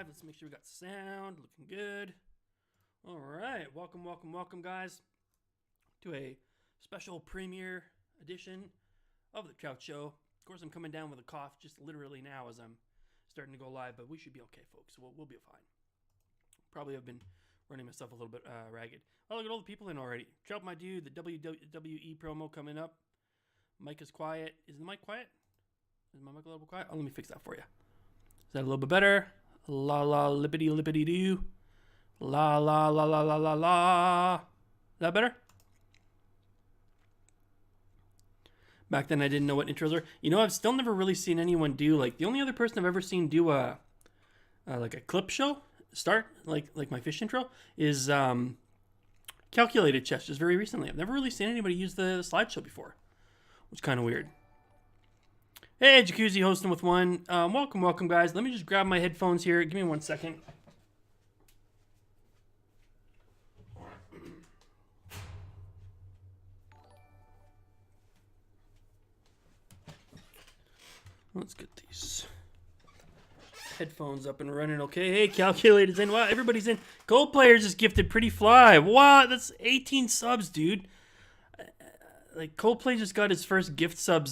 Let's make sure we got sound looking good. All right, welcome guys to a special premiere edition of the Trout Show. Of course, I'm coming down with a cough just literally now as I'm starting to go live, but we should be okay, folks. We'll be fine. Probably have been running myself a little bit ragged. Oh, look at all the people in already. Trout, my dude, the WWE promo coming up. Mic is quiet. Is the mic quiet? Is my mic a little bit quiet? Oh, let me fix that for you. Is that a little bit better? La la lippity lippity doo. La la la la la la la. Is that better? Back then I didn't know what intros were. You know, I've still never really seen anyone do, like, the only other person I've ever seen do like a clip show start, like my fish intro, is calculated chess just very recently. I've never really seen anybody use the slideshow before, which is kind of weird. Hey, Jacuzzi hosting with one. Welcome, guys. Let me just grab my headphones here. Give me 1 second. Let's get these headphones up and running. Okay, hey, calculators in. Wow, everybody's in. Gold Players just gifted Pretty Fly. Wow, that's 18 subs, dude. Like, Coldplay just got his first gift sub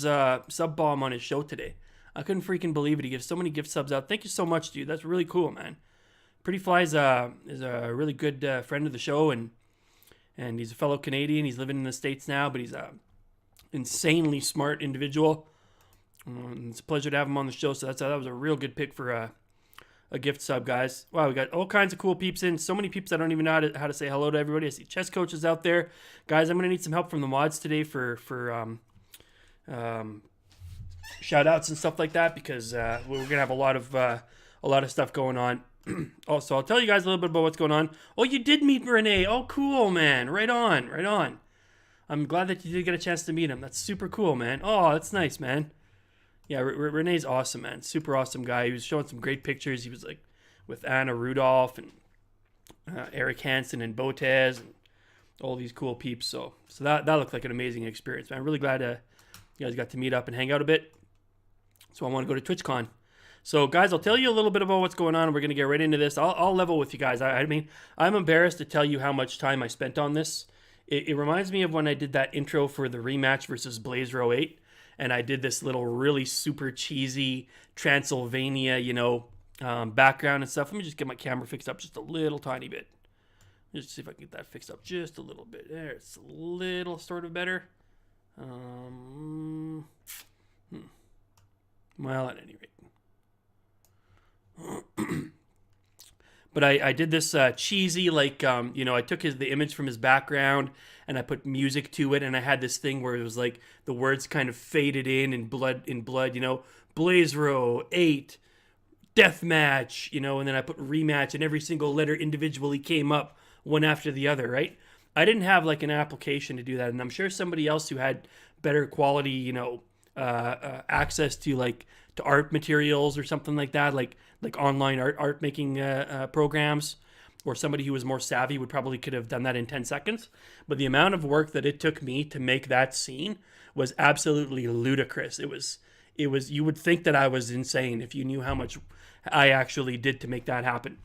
bomb on his show today. I couldn't freaking believe it. He gives so many gift subs out. Thank you so much, dude. That's really cool, man. Pretty Fly is a really good friend of the show, and he's a fellow Canadian. He's living in the States now, but he's a insanely smart individual. It's a pleasure to have him on the show. So that was a real good pick for a gift sub, guys. Wow, we got all kinds of cool peeps in. So many peeps I don't even know how to say hello to everybody. I see chess coaches out there. Guys, I'm going to need some help from the mods today for shout outs and stuff like that, because we're going to have a lot of stuff going on. Also, I'll tell you guys a little bit about what's going on. Oh, you did meet Renee. Oh, cool, man. Right on. I'm glad that you did get a chance to meet him. That's super cool, man. Oh, that's nice, man. Yeah, Renee's awesome, man. Super awesome guy. He was showing some great pictures. He was like with Anna Rudolph and Eric Hansen and Botez and all these cool peeps. So that looked like an amazing experience, man. I'm really glad you guys got to meet up and hang out a bit. So I want to go to TwitchCon. So guys, I'll tell you a little bit about what's going on. We're going to get right into this. I'll level with you guys. I mean, I'm embarrassed to tell you how much time I spent on this. It reminds me of when I did that intro for the rematch versus Blaze Row 8. And I did this little really super cheesy Transylvania, background and stuff. Let me just get my camera fixed up just a little tiny bit. Just see if I can get that fixed up just a little bit. There, it's a little sort of better. Well, at any rate. But I did this cheesy, I took the image from his background and I put music to it, and I had this thing where it was like the words kind of faded in blood, Blaze Row 8, Deathmatch, and then I put rematch, and every single letter individually came up one after the other, right? I didn't have like an application to do that, and I'm sure somebody else who had better quality, access to to art materials or something like that, like online art making programs, or somebody who was more savvy could have done that in 10 seconds. But the amount of work that it took me to make that scene was absolutely ludicrous. It was you would think that I was insane if you knew how much I actually did to make that happen.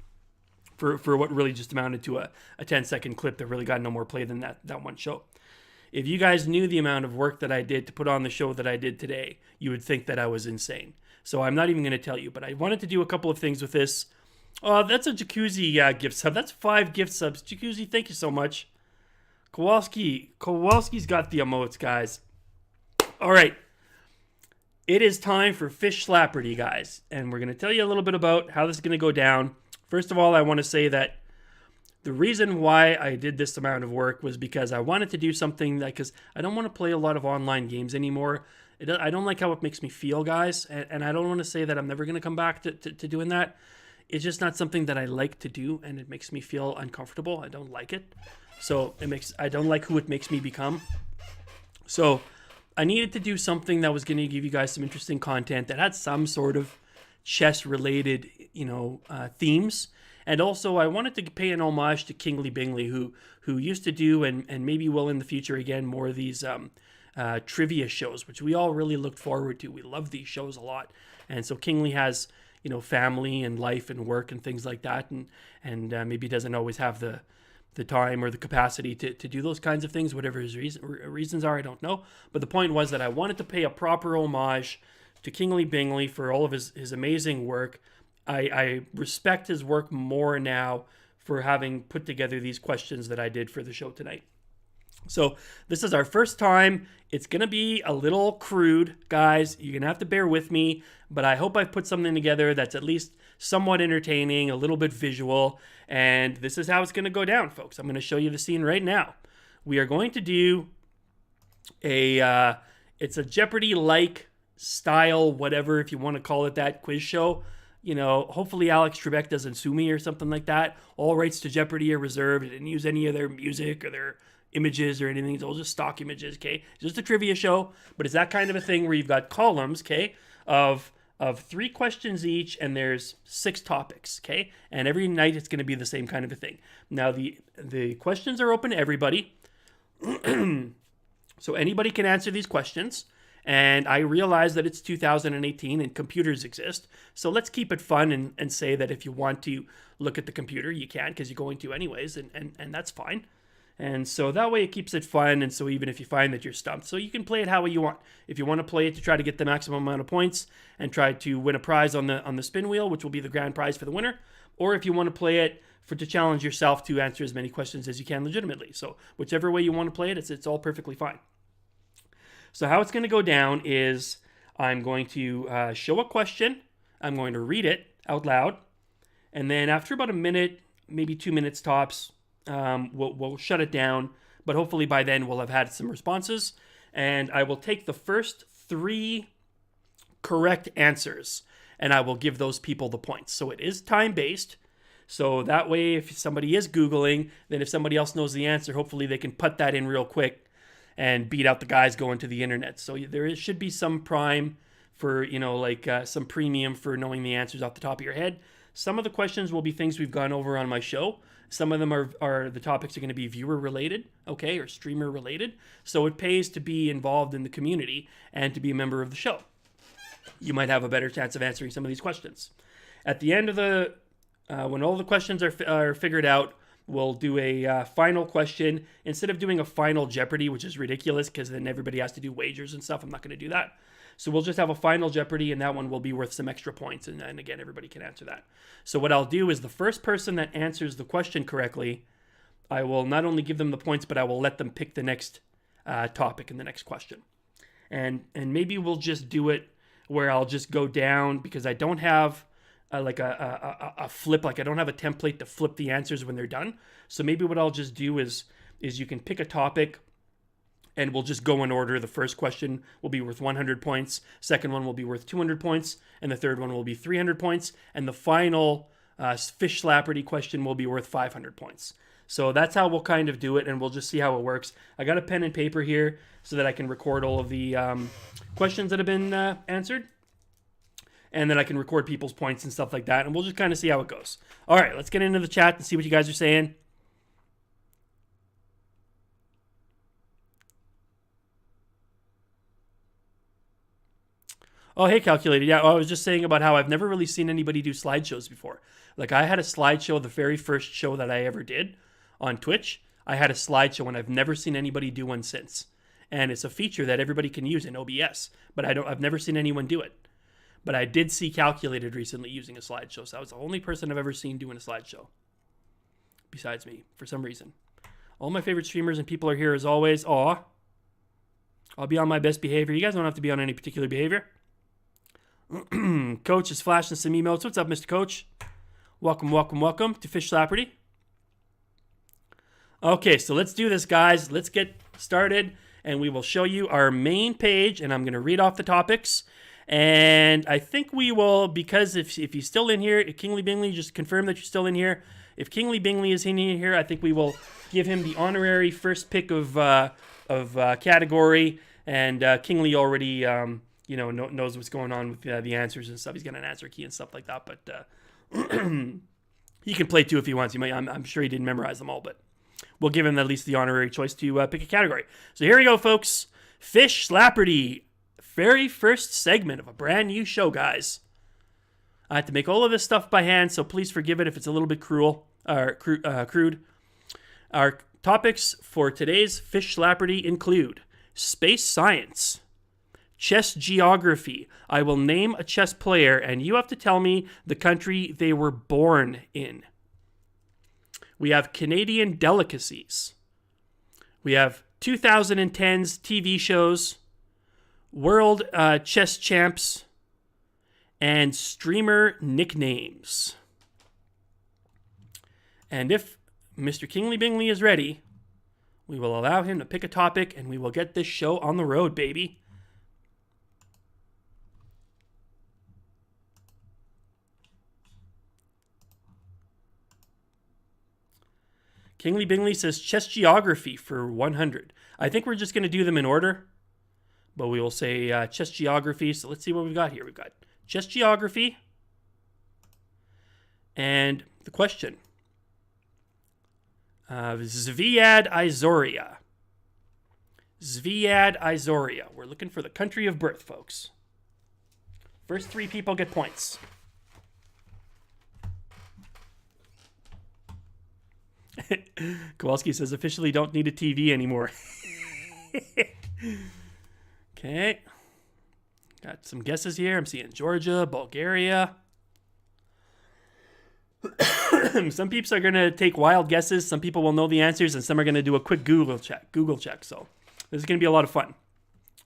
for what really just amounted to a 10-second clip that really got no more play than that one show. If you guys knew the amount of work that I did to put on the show that I did today, you would think that I was insane. So I'm not even going to tell you, but I wanted to do a couple of things with this. Oh, that's a Jacuzzi gift sub. That's 5 gift subs. Jacuzzi, thank you so much. Kowalski's got the emotes, guys. All right. It is time for Fishslapardy, guys. And we're going to tell you a little bit about how this is going to go down. First of all, I want to say that the reason why I did this amount of work was because I wanted to do something that, because I don't want to play a lot of online games anymore. I don't like how it makes me feel, guys. And I don't want to say that I'm never going to come back to doing that. It's just not something that I like to do, and it makes me feel uncomfortable. I don't like it. So I don't like who it makes me become. So I needed to do something that was going to give you guys some interesting content that had some sort of chess-related, themes. And also, I wanted to pay an homage to Kingly Bingley, who used to do and maybe will in the future again more of these trivia shows, which we all really looked forward to. We love these shows a lot, and so Kingly has family and life and work and things like that, and maybe doesn't always have the time or the capacity to do those kinds of things. Whatever his reasons are, I don't know. But the point was that I wanted to pay a proper homage to Kingly Bingley for all of his amazing work. I respect his work more now for having put together these questions that I did for the show tonight. So this is our first time. It's going to be a little crude, guys. You're going to have to bear with me, but I hope I've put something together that's at least somewhat entertaining, a little bit visual, and this is how it's going to go down, folks. I'm going to show you the scene right now. We are going to do it's a Jeopardy-like style, whatever, if you want to call it that, quiz show. Hopefully Alex Trebek doesn't sue me or something like that. All rights to Jeopardy are reserved. I didn't use any of their music or their images or anything. It's all just stock images, okay? It's just a trivia show, but it's that kind of a thing where you've got columns, okay, of 3 questions each, and there's 6 topics, okay? And every night it's going to be the same kind of a thing. Now, the questions are open to everybody. So anybody can answer these questions. And I realize that it's 2018 and computers exist. So let's keep it fun and say that if you want to look at the computer, you can, because you're going to anyways, and that's fine. And so that way it keeps it fun. And so even if you find that you're stumped, so you can play it how you want. If you want to play it to try to get the maximum amount of points and try to win a prize on the spin wheel, which will be the grand prize for the winner, or if you want to play it to challenge yourself to answer as many questions as you can legitimately. So whichever way you want to play it, it's all perfectly fine. So how it's going to go down is I'm going to show a question. I'm going to read it out loud. And then after about a minute, maybe 2 minutes tops, we'll shut it down. But hopefully by then we'll have had some responses. And I will take the first 3 correct answers, and I will give those people the points. So it is time-based. So that way, if somebody is Googling, then if somebody else knows the answer, hopefully they can put that in real quick and beat out the guys going to the internet. So should be some prime for, some premium for knowing the answers off the top of your head. Some of the questions will be things we've gone over on my show. Some of them are the topics are going to be viewer related, okay, or streamer related. So it pays to be involved in the community and to be a member of the show. You might have a better chance of answering some of these questions. At the end of when all the questions are figured out, we'll do a final question. Instead of doing a final Jeopardy, which is ridiculous because then everybody has to do wagers and stuff, I'm not going to do that. So we'll just have a final Jeopardy, and that one will be worth some extra points. And again, everybody can answer that. So what I'll do is the first person that answers the question correctly, I will not only give them the points, but I will let them pick the next topic in the next question. And maybe we'll just do it where I'll just go down because I don't have a flip, I don't have a template to flip the answers when they're done. So maybe what I'll just do is you can pick a topic and we'll just go in order. The first question will be worth 100 points. Second one will be worth 200 points. And the third one will be 300 points. And the final Fishslapardy question will be worth 500 points. So that's how we'll kind of do it, and we'll just see how it works. I got a pen and paper here so that I can record all of the questions that have been answered. And then I can record people's points and stuff like that. And we'll just kind of see how it goes. All right, let's get into the chat and see what you guys are saying. Oh, hey, Calculated. Yeah, I was just saying about how I've never really seen anybody do slideshows before. Like, I had a slideshow the very first show that I ever did on Twitch. I had a slideshow, and I've never seen anybody do one since. And it's a feature that everybody can use in OBS, but I've never seen anyone do it. But I did see Calculated recently using a slideshow, so I was the only person I've ever seen doing a slideshow. Besides me, for some reason. All my favorite streamers and people are here as always. Aw. I'll be on my best behavior. You guys don't have to be on any particular behavior. Coach is flashing some emotes. What's up, Mr. Coach? Welcome, welcome, welcome to Fishslapardy. Okay, so let's do this, guys. Let's get started, and we will show you our main page, and I'm going to read off the topics. And I think we will, because if he's still in here, if Kingly Bingley, just confirm that you're still in here. If Kingly Bingley is in here, I think we will give him the honorary first pick of category. And Kingly already, knows what's going on with the answers and stuff. He's got an answer key and stuff like that. But he can play too if he wants. I'm sure he didn't memorize them all, but we'll give him at least the honorary choice to pick a category. So here we go, folks. Fishslapardy. Very first segment of a brand new show, guys. I had to make all of this stuff by hand, so please forgive it if it's a little bit crude. Our topics for today's Fishslapardy include space science, chess geography. I will name a chess player, and you have to tell me the country they were born in. We have Canadian delicacies. We have 2010's TV shows, world chess champs, and streamer nicknames. And if Mr. Kingly Bingley is ready, we will allow him to pick a topic, and we will get this show on the road, baby. Kingly Bingley says chess geography for 100. I think we're just going to do them in order, but we will say chess geography. So let's see what we've got here. We've got chess geography and the question. Zviad Izoria. Zviad Izoria. We're looking for the country of birth, folks. First three people get points. Kowalski says, officially don't need a TV anymore. Okay. Got some guesses here. I'm seeing Georgia, Bulgaria. Some peeps are going to take wild guesses. Some people will know the answers, and some are going to do a quick Google check. So this is going to be a lot of fun.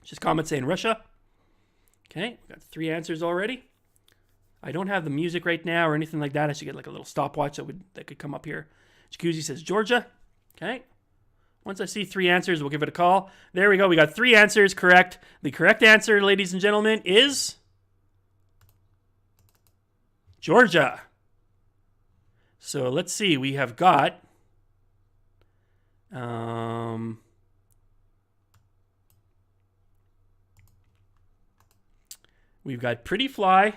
Just comment saying Russia. Okay, we've got 3 answers already. I don't have the music right now or anything like that. I should get like a little stopwatch that could come up here. Jacuzzi says Georgia. Okay. Once I see 3 answers, we'll give it a call. There we go. We got 3 answers correct. The correct answer, ladies and gentlemen, is Georgia. So let's see. We have got we've got Pretty Fly.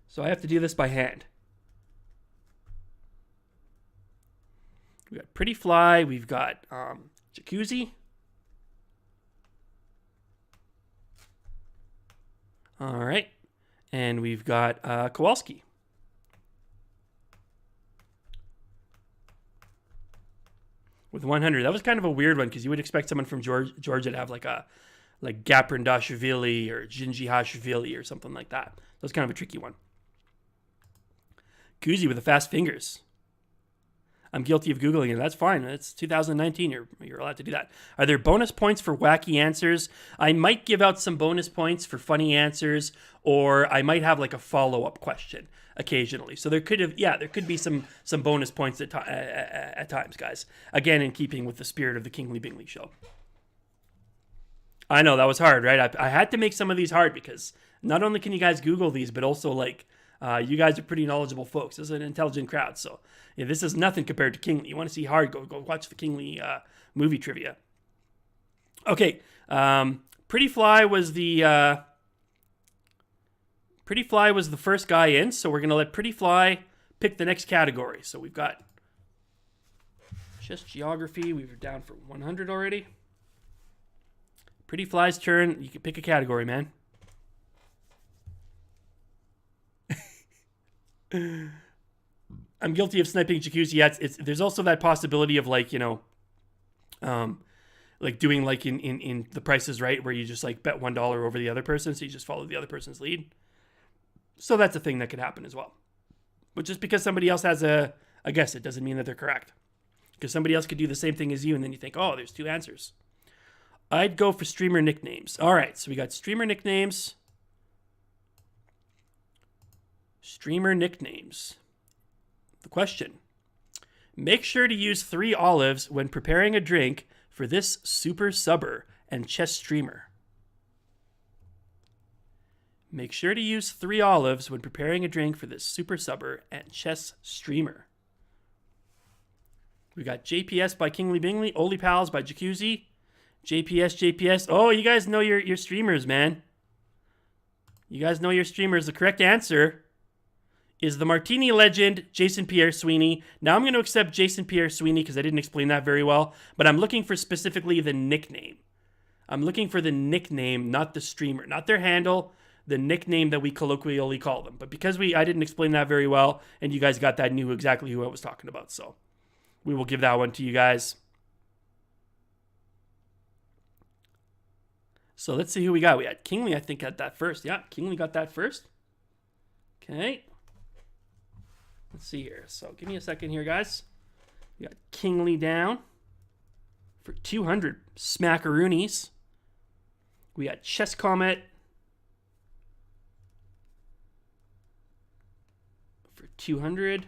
So I have to do this by hand. We've got Pretty Fly. We've got Jacuzzi. All right. And we've got Kowalski. With 100. That was kind of a weird one because you would expect someone from Georgia to have like Gaprindashvili or Ginjihashvili or something like that. That was kind of a tricky one. Kuzi with the fast fingers. I'm guilty of Googling it. That's fine. It's 2019. You're allowed to do that. Are there bonus points for wacky answers? I might give out some bonus points for funny answers, or I might have like a follow-up question occasionally. So there could be some bonus points at times, guys. Again, in keeping with the spirit of the Kingly Bingley show. I know that was hard, right? I had to make some of these hard because not only can you guys Google these, but also like you guys are pretty knowledgeable folks. This is an intelligent crowd, so yeah, this is nothing compared to Kingly. You want to see hard? Go watch the Kingly movie trivia. Okay, Pretty Fly was the first guy in, so we're gonna let Pretty Fly pick the next category. So we've got chess geography. We were down for 100 already. Pretty Fly's turn. You can pick a category, man. I'm guilty of sniping Jacuzzi. Yeah, there's also that possibility of like, like doing like in The Price is Right, where you just like bet $1 over the other person, so you just follow the other person's lead. So that's a thing that could happen as well. But just because somebody else has a guess, it doesn't mean that they're correct. Because somebody else could do the same thing as you, and then you think, oh, there's 2 answers. I'd go for streamer nicknames. All right, so we got streamer nicknames. Streamer nicknames. The question: make sure to use 3 olives when preparing a drink for this super subber and chess streamer. Make sure to use 3 olives when preparing a drink for this super subber and chess streamer. We got JPS by Kingly Bingley, Oli Pals by Jacuzzi, JPS. Oh, you guys know your streamers, man. You guys know your streamers. The correct answer is the Martini legend, Jason Pierre Sweeney. Now I'm going to accept Jason Pierre Sweeney because I didn't explain that very well, but I'm looking for specifically the nickname. I'm looking for the nickname, not the streamer, not their handle, the nickname that we colloquially call them. But because I didn't explain that very well, and you guys got that, knew exactly who I was talking about, so we will give that one to you guys. So let's see who we got. We had Kingly, I think, got that first. Yeah, Kingly got that first. Okay. Let's see here. So give me a second here, guys. We got Kingly down for 200 smackaroonies. We got Chess Comet for 200.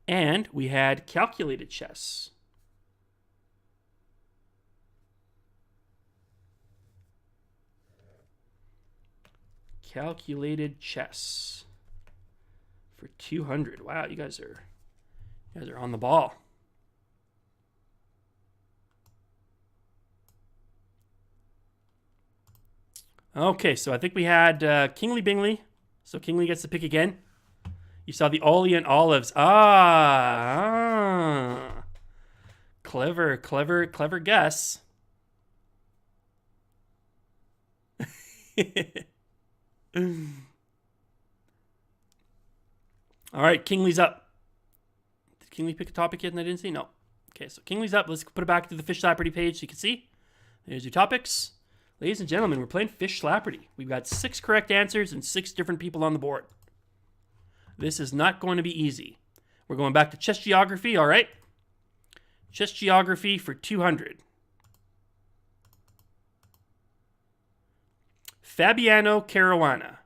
And we had Calculated Chess. Calculated Chess for 200. Wow, you guys are on the ball. Okay, so I think we had Kingly Bingley. So Kingly gets to pick again. You saw the Ollie and Olives. Clever guess. All right, Kingly's up. Did Kingly pick a topic yet and I didn't see? No. Okay, so Kingly's up. Let's put it back to the Fishslapardy page so you can see. There's your topics. Ladies and gentlemen, we're playing Fishslapardy. We've got 6 correct answers and 6 different people on the board. This is not going to be easy. We're going back to chess geography, all right? Chess geography for 200. Fabiano Caruana.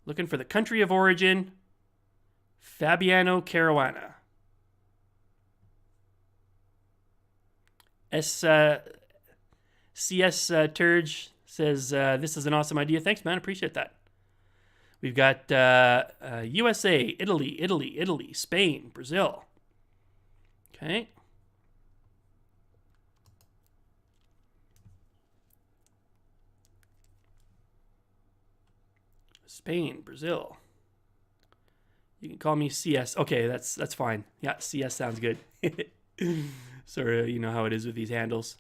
Looking for the country of origin. Fabiano Caruana. CS Turge says, this is an awesome idea. Thanks, man. Appreciate that. We've got USA, Italy, Spain, Brazil. Okay. Spain, Brazil. You can call me CS. Okay, that's fine. Yeah, CS sounds good. Sorry, you know how it is with these handles.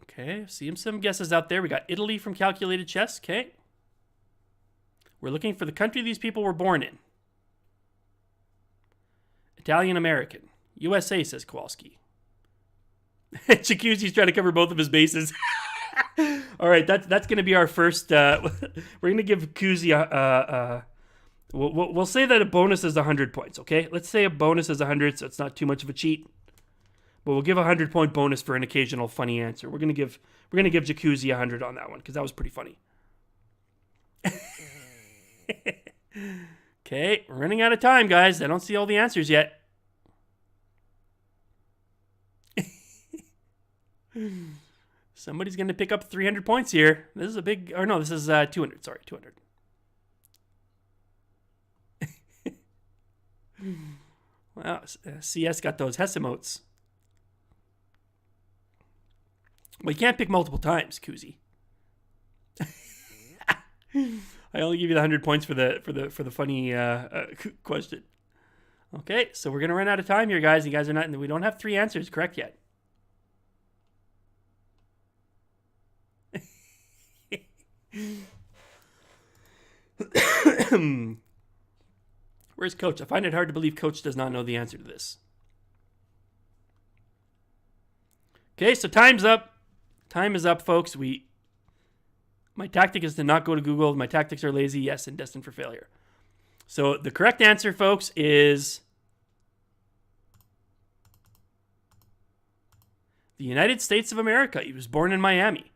Okay, seeing some guesses out there. We got Italy from Calculated Chess. Okay. We're looking for the country these people were born in. Italian American. USA, says Kowalski. Jacuzzi's trying to cover both of his bases. All right, that's going to be our first. We're going to give Kuzi we'll say that a bonus is 100 points. Okay, let's say a bonus is 100, so it's not too much of a cheat. But we'll give a 100-point bonus for an occasional funny answer. We're going to give Jacuzzi 100 on that one because that was pretty funny. Okay, we're running out of time, guys. I don't see all the answers yet. Somebody's going to pick up 300 points here. This is a big... Or no, this is 200. Sorry, 200. Wow, CS got those Hessimotes. Well, you can't pick multiple times, Kuzi. I only give you the 100 points for the funny question. Okay, so we're gonna run out of time here, guys. You guys are not. We don't have 3 answers correct yet. Where's Coach? I find it hard to believe Coach does not know the answer to this. Okay, so time's up. Time is up, folks. My tactic is to not go to Google. My tactics are lazy, yes, and destined for failure. So the correct answer, folks, is the United States of America. He was born in Miami.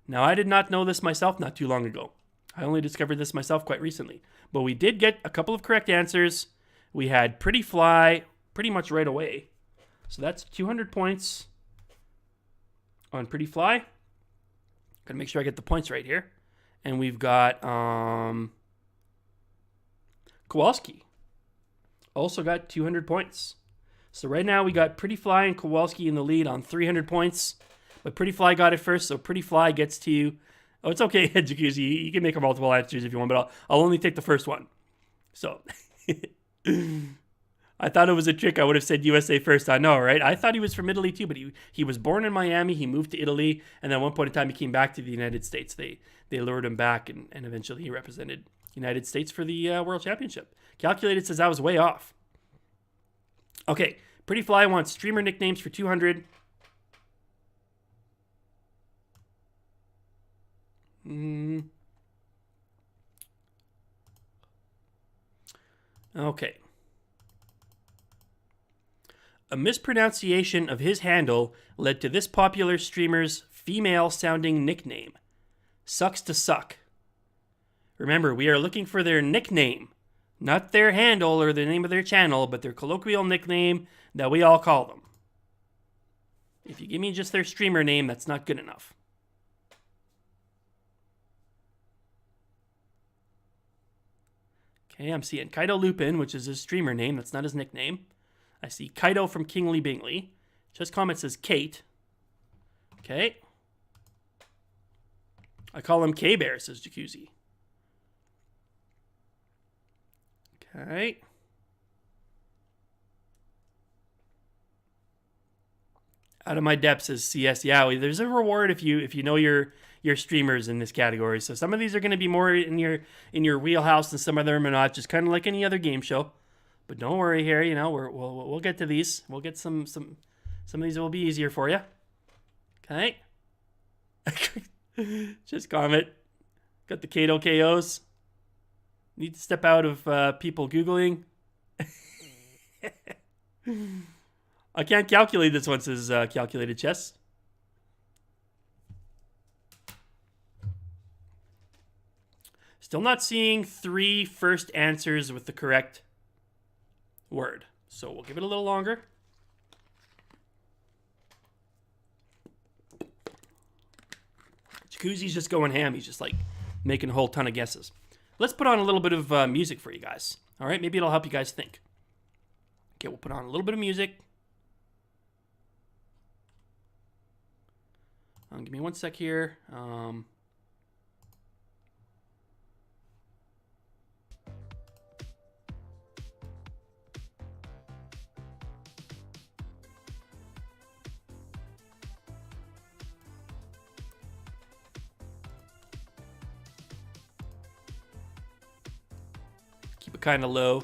Now, I did not know this myself not too long ago. I only discovered this myself quite recently. But we did get a couple of correct answers. We had Pretty Fly pretty much right away. So that's 200 points on Pretty Fly. Gotta make sure I get the points right here. And we've got Kowalski. Also got 200 points. So right now we got Pretty Fly and Kowalski in the lead on 300 points. But Pretty Fly got it first, so Pretty Fly gets to... Oh, it's okay, Jacuzzi. You can make multiple answers if you want, but I'll only take the first one. So, I thought it was a trick. I would have said USA first. I know, right? I thought he was from Italy too, but he was born in Miami. He moved to Italy, and then at one point in time, he came back to the United States. They lured him back, and eventually he represented the United States for the World Championship. Calculated says I was way off. Okay, Pretty Fly wants streamer nicknames for 200. Okay. A mispronunciation of his handle led to this popular streamer's female-sounding nickname. Sucks to suck. Remember, we are looking for their nickname, not their handle or the name of their channel, but their colloquial nickname that we all call them. If you give me just their streamer name, that's not good enough. Okay, I'm seeing Kaito Lupin, which is his streamer name. That's not his nickname. I see Kaito from Kingly Bingley. Just comment says Kate. Okay. I call him K-Bear, says Jacuzzi. Okay. Out of my depths says CS Yowie. There's a reward if you know your streamers in this category. So some of these are going to be more in your wheelhouse and some of them are not. Just kind of like any other game show. But don't worry here. You know we'll get to these. We'll get some of these will be easier for you. Okay. Just comment. Got the Kato KOs. Need to step out of people Googling. I can't calculate this one, says calculated chess. Still not seeing 3 first answers with the correct word. So we'll give it a little longer. Jacuzzi's just going ham. He's just like making a whole ton of guesses. Let's put on a little bit of music for you guys. All right, maybe it'll help you guys think. Okay, we'll put on a little bit of music. Give me one sec here. Keep it kind of low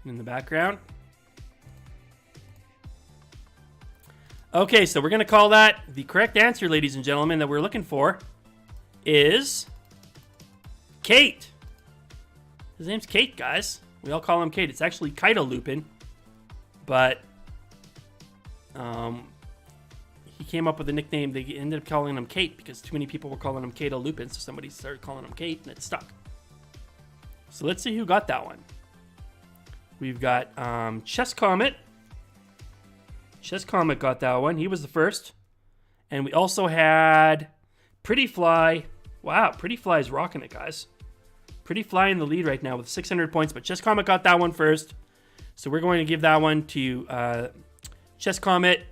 in the background. Okay, so we're going to call that the correct answer, ladies and gentlemen, that we're looking for is Kate. His name's Kate, guys. We all call him Kate. It's actually Kaito Lupin, but he came up with a nickname. They ended up calling him Kate because too many people were calling him Kaito Lupin, so somebody started calling him Kate, and it stuck. So let's see who got that one. We've got Chess Comet. Chess Comet got that one. He was the first. And we also had Pretty Fly. Wow, Pretty Fly is rocking it, guys. Pretty Fly in the lead right now with 600 points. But Chess Comet got that one first. So we're going to give that one to Chess Comet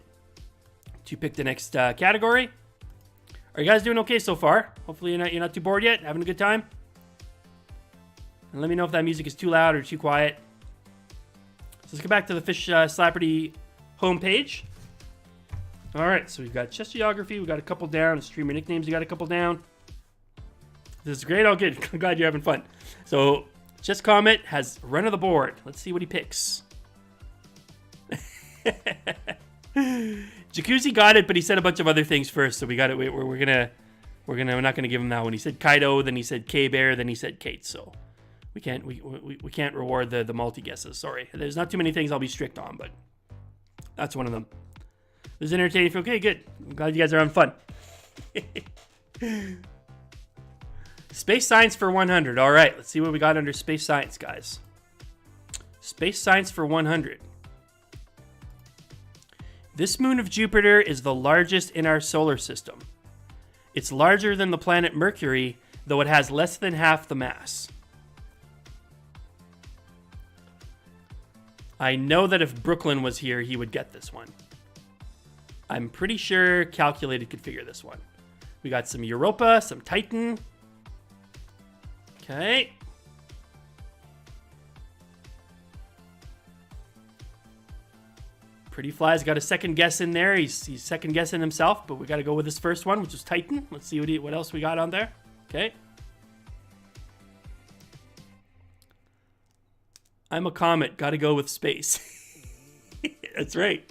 to pick the next category. Are you guys doing okay so far? Hopefully you're not too bored yet. Having a good time. And let me know if that music is too loud or too quiet. So let's go back to the Fishslapardy homepage. All right, so we've got chess geography. We got a couple down. Streamer nicknames. We got a couple down. This is great. Oh, good. I'm glad you're having fun. So, Just Comet has run of the board. Let's see what he picks. Jacuzzi got it, but he said a bunch of other things first, so we got it. We're not gonna give him that one. He said Kaido, then he said K-Bear, then he said Kate. So we can't reward the multi guesses. Sorry, there's not too many things I'll be strict on, but that's one of them. This is entertaining. Okay, good. I'm glad you guys are having fun. Space science for 100. All right, let's see what we got under space science, guys. Space science for 100. This moon of Jupiter is the largest in our solar system. It's larger than the planet Mercury, though it has less than half the mass. I know that if Brooklyn was here, he would get this one. I'm pretty sure Calculated could figure this one. We got some Europa, some Titan. Okay. Pretty Fly's got a second guess in there. He's second guessing himself, but we got to go with his first one, which was Titan. Let's see what else we got on there. Okay. I'm a comet. Got to go with space. That's right.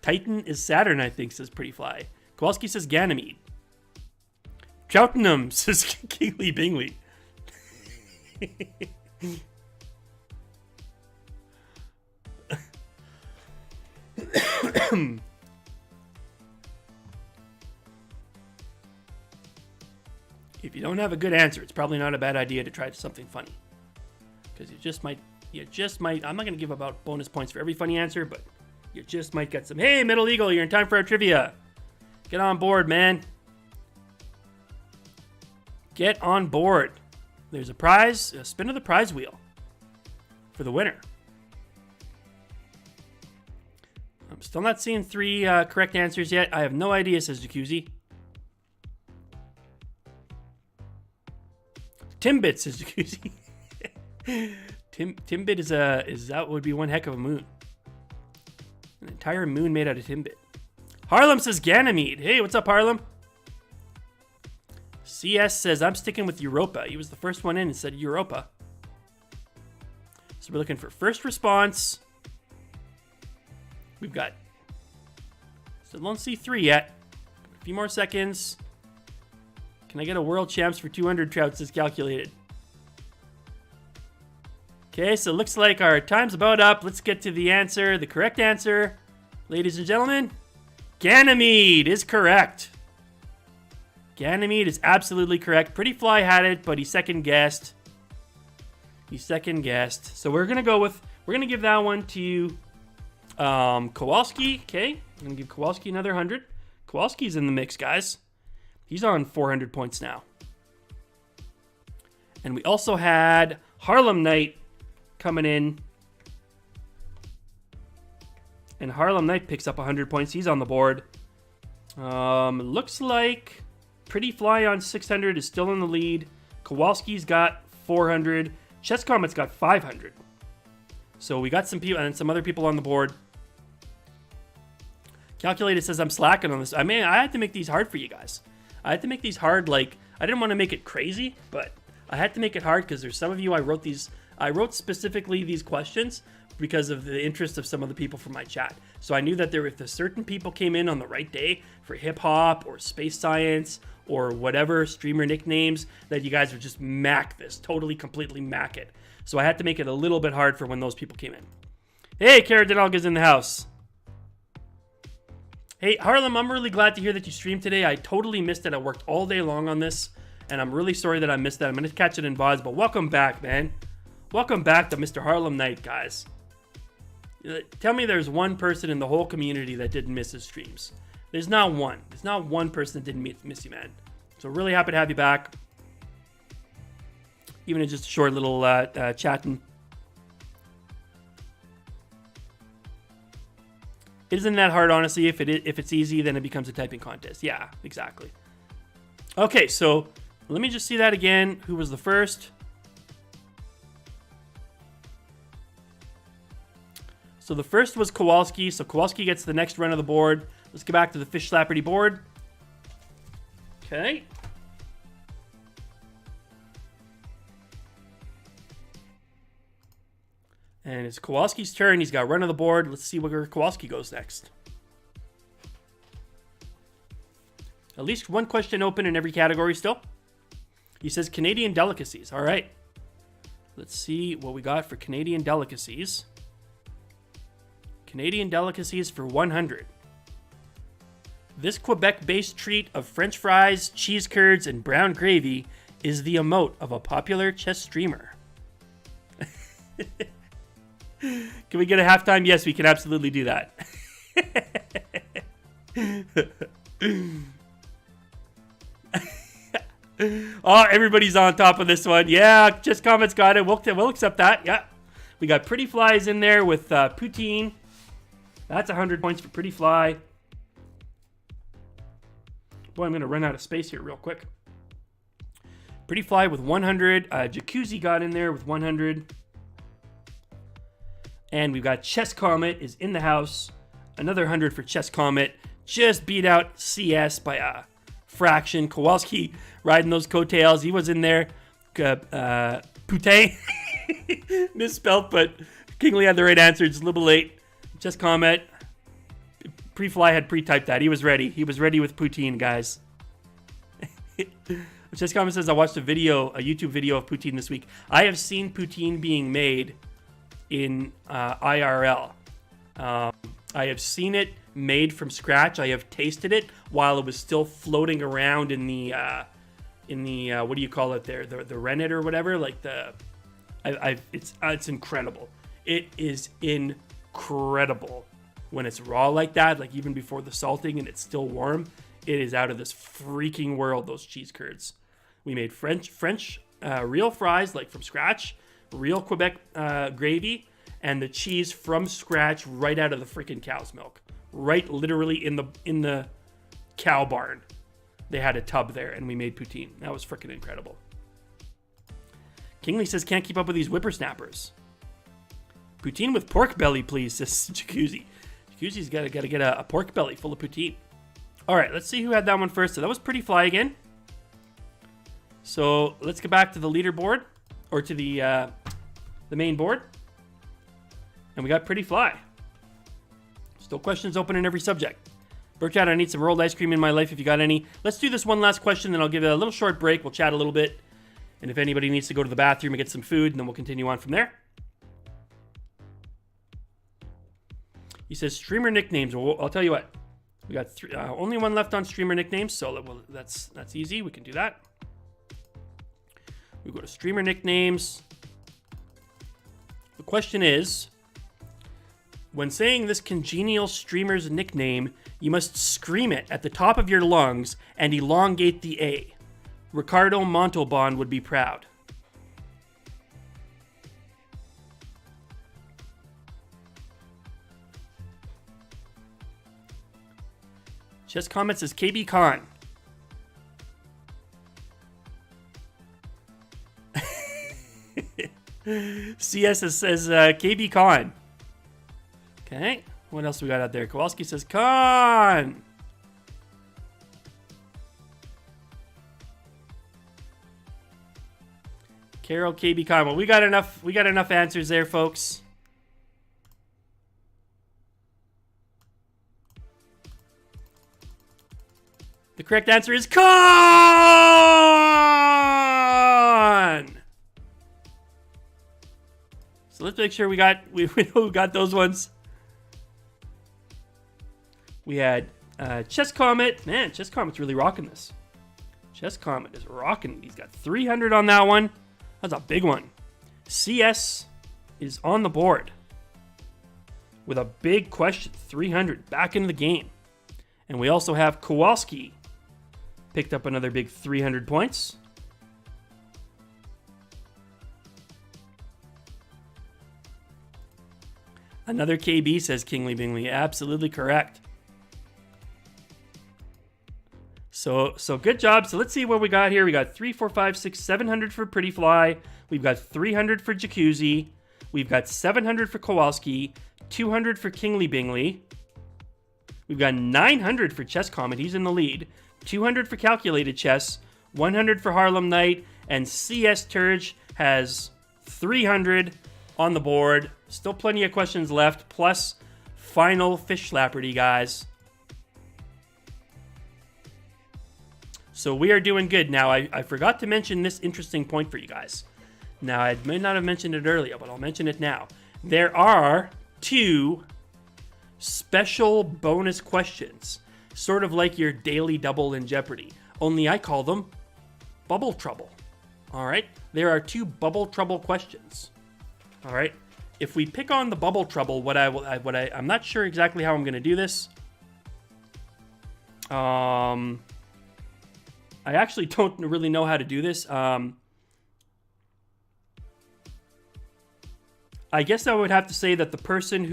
Titan is Saturn, I think, says Pretty Fly. Kowalski says Ganymede. Troutenham says Kingly Bingley. If you don't have a good answer, it's probably not a bad idea to try something funny. Because you just might, I'm not going to give about bonus points for every funny answer, but you just might get some. Hey, Middle Eagle, you're in time for our trivia. Get on board, man. Get on board. There's a prize, a spin of the prize wheel for the winner. I'm still not seeing 3 correct answers yet. I have no idea, says Jacuzzi. Timbit, says Jacuzzi. Timbit is that would be one heck of a moon. An entire moon made out of Timbit. Harlem says Ganymede. Hey, what's up, Harlem? CS says, I'm sticking with Europa. He was the first one in and said Europa. So we're looking for first response. We've got, still don't see 3 yet. A few more seconds. Can I get a world champs for 200 Trouts as calculated? Okay, so it looks like our time's about up. Let's get to the answer. The correct answer, ladies and gentlemen, Ganymede is correct. Ganymede is absolutely correct. Pretty Fly had it, but he second guessed. So we're gonna give that one to Kowalski. Okay, I'm gonna give Kowalski another 100. Kowalski's in the mix, guys. He's on 400 points now. And we also had Harlem Knight coming in. And Harlem Knight picks up 100 points. He's on the board. Looks like Pretty Fly on 600 is still in the lead. Kowalski's got 400. Chess Comet's got 500. So we got some people and some other people on the board. Calculated says I'm slacking on this. I mean, I had to make these hard for you guys. I had to make these hard. Like, I didn't want to make it crazy, but I had to make it hard because there's some of you I wrote specifically these questions because of the interest of some of the people from my chat. So I knew that if certain people came in on the right day for hip hop or space science or whatever streamer nicknames, that you guys would just mac this, totally, completely mac it. So I had to make it a little bit hard for when those people came in. Hey, Cara Denalga's in the house. Hey, Harlem, I'm really glad to hear that you streamed today. I totally missed it. I worked all day long on this, and I'm really sorry that I missed that. I'm going to catch it in VODs, but welcome back, man. Welcome back to Mr. Harlem Knight, guys. Tell me there's one person in the whole community that didn't miss his streams. There's not one. There's not one person that didn't miss you, man. So really happy to have you back. Even in just a short little chatting. It isn't that hard, honestly. If it's easy, then it becomes a typing contest. Yeah, exactly. Okay, so let me just see that again. Who was the first? So the first was Kowalski. So Kowalski gets the next run of the board. Let's get back to the Fishslapardy board. Okay. And it's Kowalski's turn. He's got run of the board. Let's see where Kowalski goes next. At least one question open in every category still. He says Canadian delicacies. All right. Let's see what we got for Canadian delicacies. Canadian delicacies for 100. This Quebec-based treat of French fries, cheese curds, and brown gravy is the emote of a popular chess streamer. Can we get a halftime? Yes, we can absolutely do that. Oh, everybody's on top of this one. Yeah, just comments got it. We'll accept that. Yeah. We got Pretty Flies in there with poutine. That's 100 points for Pretty Fly. Boy, I'm going to run out of space here real quick. Pretty Fly with 100. Jacuzzi got in there with 100. And we've got Chess Comet is in the house. Another 100 for Chess Comet. Just beat out CS by a fraction. Kowalski riding those coattails. He was in there. Putain. Misspelled, but Kingley had the right answer. It's a little late. Chess Comet. Pre-Fly had pre-typed that. He was ready. He was ready with poutine, guys. Chess Comet says, I watched a YouTube video of poutine this week. I have seen poutine being made in IRL. I have seen it made from scratch. I have tasted it while it was still floating around in the what do you call it there? The rennet or whatever. Like it's incredible. It is incredible when it's raw like that. Like even before the salting and it's still warm. It is out of this freaking world. Those cheese curds. We made French real fries like from scratch. Real Quebec gravy, and the cheese from scratch right out of the freaking cow's milk. Right literally in the cow barn. They had a tub there, and we made poutine. That was freaking incredible. Kingley says, can't keep up with these whippersnappers. Poutine with pork belly, please, says Jacuzzi. Jacuzzi's got to get a pork belly full of poutine. All right, let's see who had that one first. So that was Pretty Fly again. So let's get back to the leaderboard, or to the main board. And we got Pretty Fly. Still questions open in every subject. Burchat, I need some rolled ice cream in my life if you got any. Let's do this one last question, then I'll give it a little short break. We'll chat a little bit. And if anybody needs to go to the bathroom and get some food, then we'll continue on from there. He says, streamer nicknames. Well, I'll tell you what. We got only one left on streamer nicknames, so that's easy. We can do that. We go to streamer nicknames. The question is, when saying this congenial streamer's nickname, you must scream it at the top of your lungs and elongate the A. Ricardo Montalban would be proud. Chess Comment says KB Khan. CS says KB Khan. Okay. What else we got out there? Kowalski says Khan. Carol KB Khan. Well, we got enough answers there, folks. The correct answer is Khan. So let's make sure we know who got those ones. We had Chess Comet. Man, Chess Comet's really rocking this. Chess Comet is rocking. He's got 300 on that one. That's a big one. CS is on the board with a big question. 300 back into the game. And we also have Kowalski. Picked up another big 300 points. Another KB, says Kingley Bingley. Absolutely correct. So good job. So let's see what we got here. We got 3, 4, 5, 6, 700 for Pretty Fly. We've got 300 for Jacuzzi. We've got 700 for Kowalski. 200 for Kingley Bingley. We've got 900 for Chess Comet. He's in the lead. 200 for Calculated Chess. 100 for Harlem Knight. And CS Turge has 300 on the board. Still plenty of questions left, plus final Fishslapardy, guys. So we are doing good. Now, I forgot to mention this interesting point for you guys. Now, I may not have mentioned it earlier, but I'll mention it now. There are 2 special bonus questions, sort of like your daily double in Jeopardy, only I call them Bubble Trouble. All right? There are 2 Bubble Trouble questions. All right? If we pick on the Bubble Trouble, I'm not sure exactly how I'm going to do this. I actually don't really know how to do this. I guess I would have to say that the person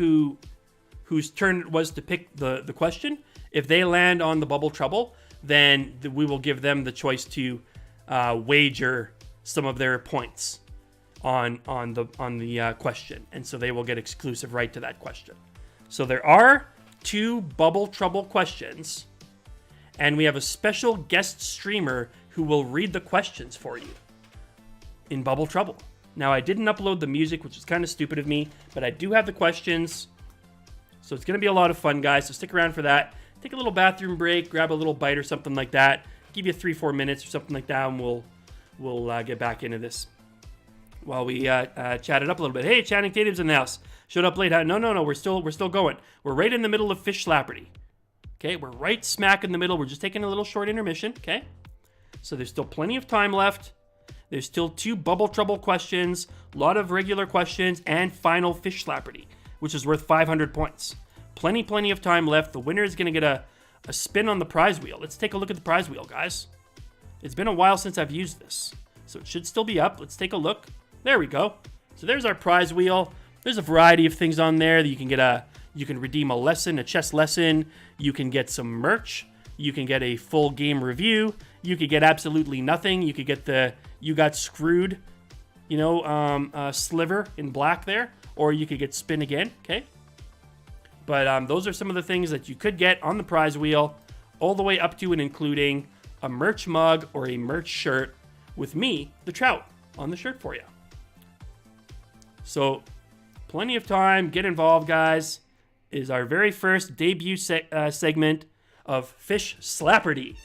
whose turn it was to pick the question, if they land on the Bubble Trouble, then we will give them the choice to wager some of their points on the question, and so they will get exclusive right to that question. So there are 2 Bubble Trouble questions. And we have a special guest streamer who will read the questions for you in Bubble Trouble. Now, I didn't upload the music, which is kind of stupid of me, but I do have the questions. So it's going to be a lot of fun, guys. So stick around for that. Take a little bathroom break, grab a little bite or something like that. Give you 3-4 minutes or something like that, and we'll get back into this while we chat it up a little bit. Hey, Channing Tatum's in the house. Showed up late. No. We're still going. We're right in the middle of Fishslapardy. Okay, we're right smack in the middle. We're just taking a little short intermission, okay? So there's still plenty of time left. There's still 2 Bubble Trouble questions, a lot of regular questions, and final Fishslapardy, which is worth 500 points. Plenty of time left. The winner is going to get a spin on the prize wheel. Let's take a look at the prize wheel, guys. It's been a while since I've used this, so it should still be up. Let's take a look. There we go. So there's our prize wheel. There's a variety of things on there that you can get you can redeem a lesson, a chess lesson. You can get some merch. You can get a full game review. You could get absolutely nothing. You could get the You Got Screwed, sliver in black there. Or you could get Spin Again, okay? But those are some of the things that you could get on the prize wheel, all the way up to and including a merch mug or a merch shirt with me, the Trout, on the shirt for you. So, plenty of time. Get involved, guys. It is our very first debut segment of Fishslapardy.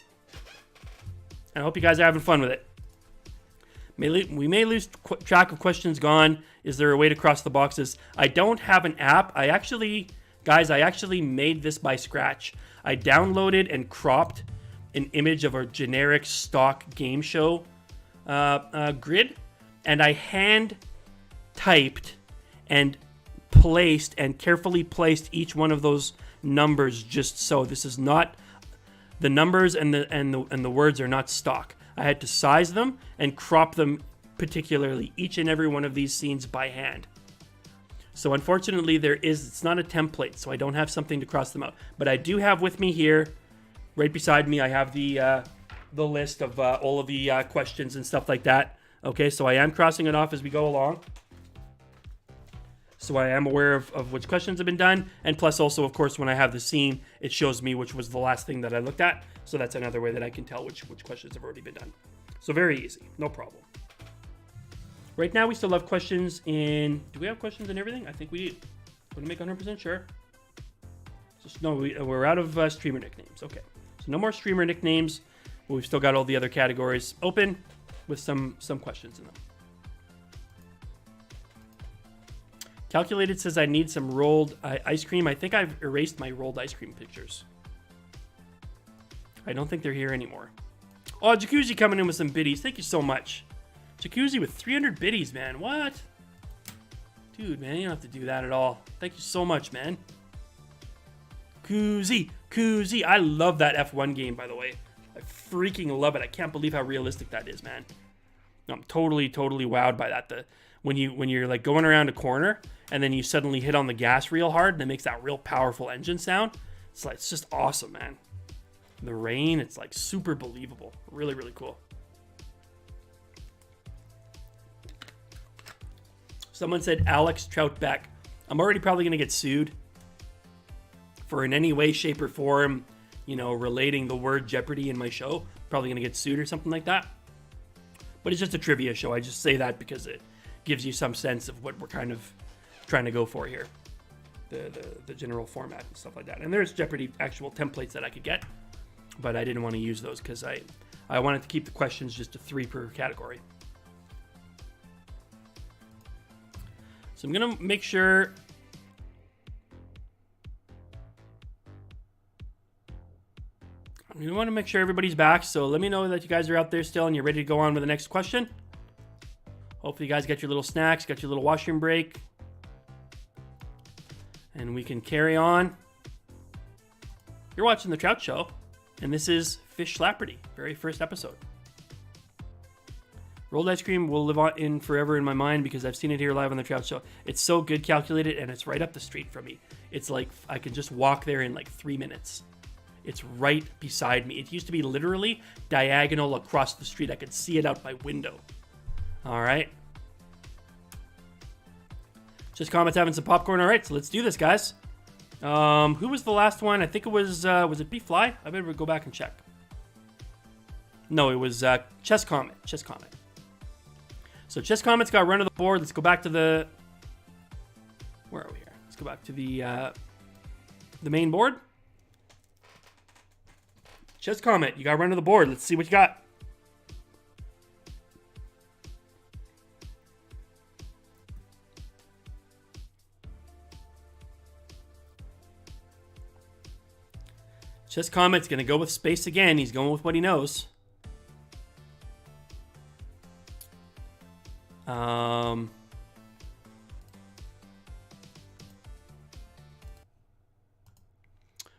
And I hope you guys are having fun with it. We may lose track of questions gone. Is there a way to cross the boxes? I don't have an app. I actually made this by scratch. I downloaded and cropped an image of a generic stock game show grid, and I hand typed and placed and carefully placed each one of those numbers just so. This is not the numbers and the words are not stock. I had to size them and crop them particularly, each and every one of these scenes by hand. So unfortunately it's not a template, so I don't have something to cross them out. But I do have with me here, right beside me, I have the list of all of the questions and stuff like that. Okay, so I am crossing it off as we go along. So I am aware of which questions have been done. And plus also, of course, when I have the scene, it shows me which was the last thing that I looked at. So that's another way that I can tell which questions have already been done. So very easy, no problem. Right now we still have questions in... Do we have questions in everything? I think we do. Want to make 100% sure? No, we're out of streamer nicknames. Okay, so no more streamer nicknames. But we've still got all the other categories open with some questions in them. Calculated says I need some rolled ice cream. I think I've erased my rolled ice cream pictures. I don't think they're here anymore. Oh, Jacuzzi coming in with some biddies. Thank you so much. Jacuzzi with 300 biddies, man. What? Dude, man, you don't have to do that at all. Thank you so much, man. Koozie. I love that F1 game, by the way. I freaking love it. I can't believe how realistic that is, man. I'm totally wowed by that. When you're like going around a corner and then you suddenly hit on the gas real hard and it makes that real powerful engine sound. It's just awesome, man. The rain, it's like super believable. Really cool. Someone said Alex Troutbeck. I'm already probably going to get sued for in any way, shape, or form, relating the word Jeopardy in my show. Probably going to get sued or something like that. But it's just a trivia show. I just say that because gives you some sense of what we're kind of trying to go for here. The general format and stuff like that. And there's Jeopardy actual templates that I could get, but I didn't want to use those because I wanted to keep the questions just to 3 per category. So I'm going to make sure... We want to make sure everybody's back, so let me know that you guys are out there still and you're ready to go on with the next question. Hopefully you guys got your little snacks, got your little washroom break. And we can carry on. You're watching the Trout Show, and this is Fishslapardy, very first episode. Rolled ice cream will live on in forever in my mind because I've seen it here live on the Trout Show. It's so good calculated, and it's right up the street from me. It's like I can just walk there in like 3 minutes. It's right beside me. It used to be literally diagonal across the street. I could see it out my window. All right. Just comments having some popcorn. All right, so let's do this, guys. Who was the last one? I think it was it B-Fly? I better go back and check. No, it was Chess Comet. Chess Comet. So Chess Comet's got run of the board. Let's go back to the... Where are we here? Let's go back to the main board. Chess Comet, you got run of the board. Let's see what you got. Chess Comet's going to go with space again. He's going with what he knows.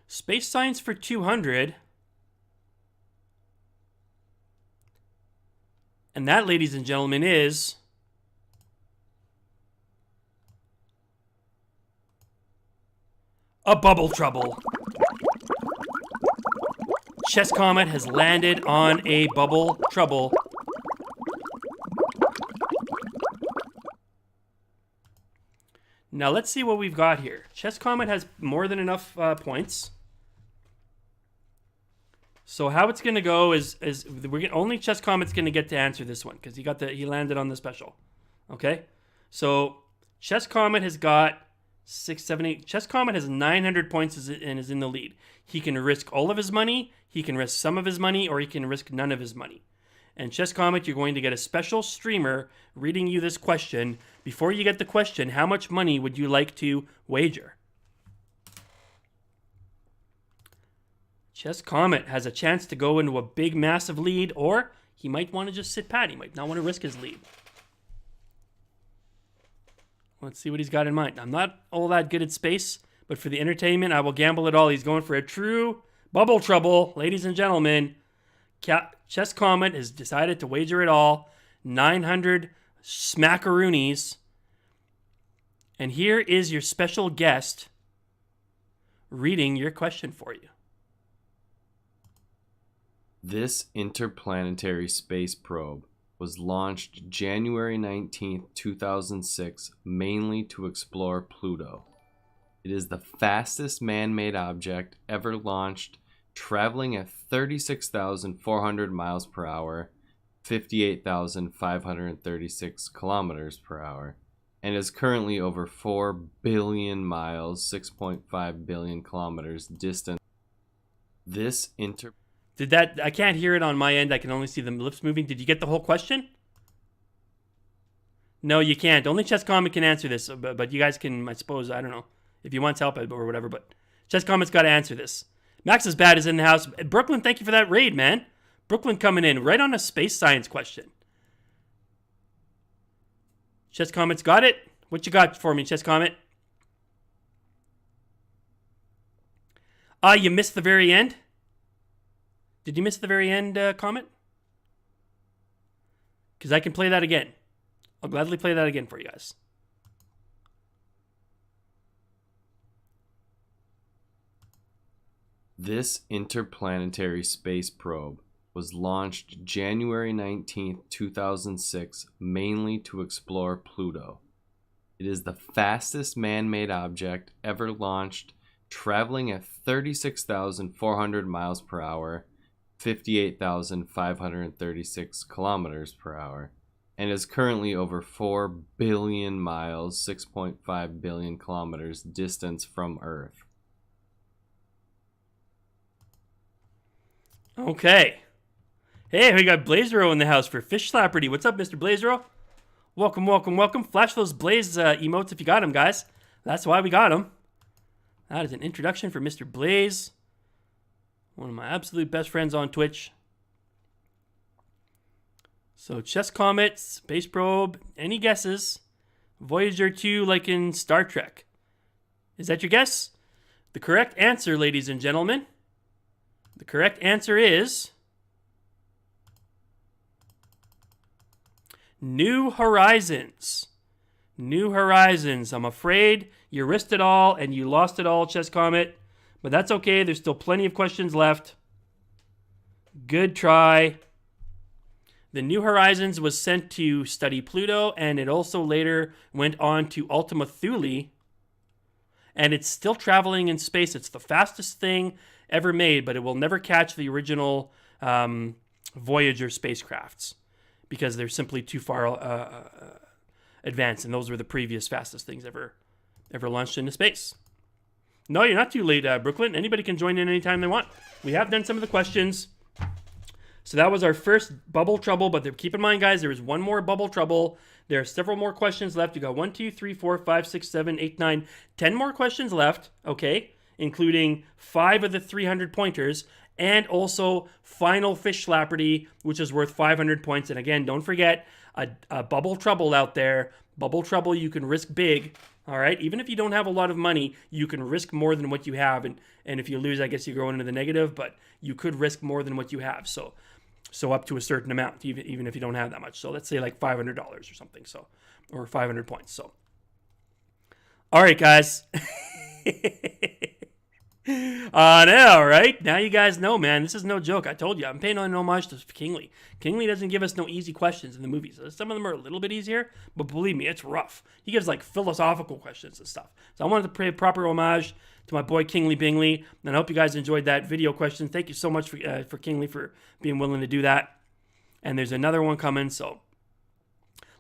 Space science for 200. And that, ladies and gentlemen, is... a bubble trouble. Chess Comet has landed on a bubble trouble. Now let's see what we've got here. Chess Comet has more than enough points. So how it's going to go is only Chess Comet's going to get to answer this one because he landed on the special. Okay? So Chess Comet has got 6, 7, 8. Chess Comet has 900 points and is in the lead. He can risk all of his money, he can risk some of his money, or he can risk none of his money. And Chess Comet, you're going to get a special streamer reading you this question. Before you get the question, how much money would you like to wager? Chess Comet has a chance to go into a big, massive lead, or he might want to just sit pat. He might not want to risk his lead. Let's see what he's got in mind. I'm not all that good at space, but for the entertainment, I will gamble it all. He's going for a true bubble trouble, ladies and gentlemen. Chess Comet has decided to wager it all. 900 smackaroonies. And here is your special guest reading your question for you. This interplanetary space probe was launched January 19th, 2006, mainly to explore Pluto. It is the fastest man-made object ever launched, traveling at 36,400 miles per hour, 58,536 kilometers per hour, and is currently over 4 billion miles, 6.5 billion kilometers distant. I can't hear it on my end. I can only see the lips moving. Did you get the whole question? No, you can't. Only Chess Comet can answer this, but you guys can, I suppose, I don't know, if you want help or whatever, but Chess Comet's got to answer this. Max is Bad is in the house. Brooklyn, thank you for that raid, man. Brooklyn coming in right on a space science question. Chess Comet's got it. What you got for me, Chess Comet? You missed the very end? Did you miss the very end, Comet? Because I can play that again. I'll gladly play that again for you guys. This interplanetary space probe was launched January 19th, 2006, mainly to explore Pluto. It is the fastest man-made object ever launched, traveling at 36,400 miles per hour, 58,536 kilometers per hour, and is currently over 4 billion miles, 6.5 billion kilometers distance from Earth. Okay. Hey, we got Blazero in the house for Fishslapardy. What's up, Mr. Blazero? Welcome, welcome, welcome. Flash those Blaze emotes if you got them, guys. That's why we got them. That is an introduction for Mr. Blaze. One of my absolute best friends on Twitch. So, Chess Comet, Space Probe, any guesses? Voyager 2 like in Star Trek. Is that your guess? The correct answer, ladies and gentlemen. The correct answer is New Horizons. New Horizons. I'm afraid you risked it all and you lost it all, Chess Comet. But that's okay. There's still plenty of questions left. Good try. The New Horizons was sent to study Pluto, and it also later went on to Ultima Thule. And it's still traveling in space. It's the fastest thing ever made, but it will never catch the original Voyager spacecrafts because they're simply too far advanced, and those were the previous fastest things ever launched into space. No, you're not too late, Brooklyn. Anybody can join in anytime they want. We have done some of the questions. So that was our first Bubble Trouble, but keep in mind, guys, there is one more Bubble Trouble. There are several more questions left. You got 1, 2, 3, 4, 5, 6, 7, 8, 9, 10 more questions left, okay, including 5 of the 300 pointers, and also Final Fishslapardy, which is worth 500 points. And again, don't forget, a Bubble Trouble out there. Bubble Trouble, you can risk big, all right? Even if you don't have a lot of money, you can risk more than what you have. And if you lose, I guess you're going into the negative, but you could risk more than what you have. So up to a certain amount, even if you don't have that much. So let's say like $500 or something. So, or 500 points. So, all right, guys. Now, right? Now you guys know, man. This is no joke. I told you. I'm paying an homage to Kingley. Kingley doesn't give us no easy questions in the movies. Some of them are a little bit easier, but believe me, it's rough. He gives like philosophical questions and stuff. So I wanted to pay a proper homage to my boy Kingley Bingley, and I hope you guys enjoyed that video question. Thank you so much for Kingley for being willing to do that. And there's another one coming, so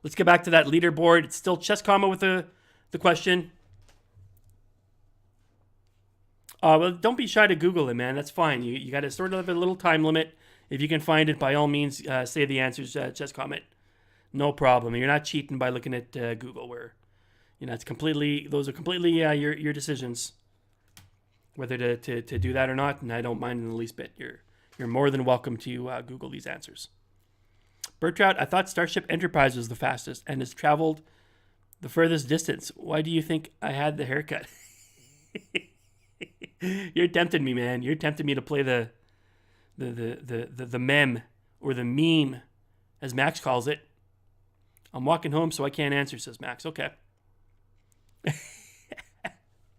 let's get back to that leaderboard. It's still Chess Comma with the question. Well, don't be shy to Google it, man. That's fine. You got to sort of have a little time limit. If you can find it, by all means, say the answers, Chess Comet. No problem. You're not cheating by looking at Google, where it's completely. Those are completely your decisions, whether to do that or not. And I don't mind in the least bit. You're more than welcome to Google these answers. Bird Trout, I thought Starship Enterprise was the fastest and has traveled the furthest distance. Why do you think I had the haircut? You're tempting me, man. You're tempting me to play the meme or the meme, as Max calls it. I'm walking home, so I can't answer, says Max. Okay.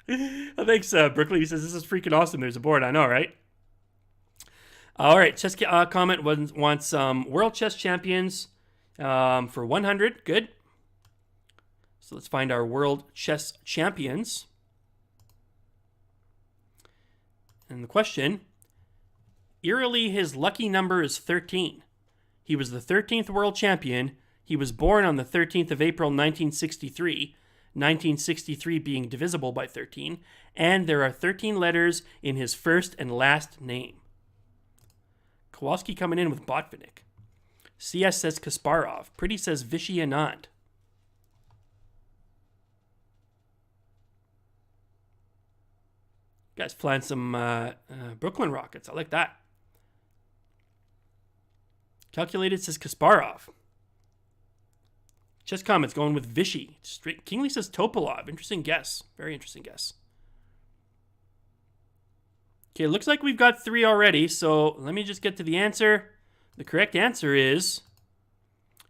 Thanks, Brooklyn. He says, this is freaking awesome. There's a board. I know, right? All right. Chess Comment wants World Chess Champions for 100. Good. So let's find our World Chess Champions. And the question, eerily, his lucky number is 13. He was the 13th world champion. He was born on the 13th of April, 1963, 1963 being divisible by 13, and there are 13 letters in his first and last name. Kowalski coming in with Botvinnik. CS says Kasparov. Pretty says Vishy Anand. Guys flying some Brooklyn Rockets. I like that. Calculated says Kasparov. Chess Comments going with Vishy. Straight. Kingley says Topalov. Interesting guess. Very interesting guess. Okay, looks like we've got 3 already, so let me just get to the answer. The correct answer is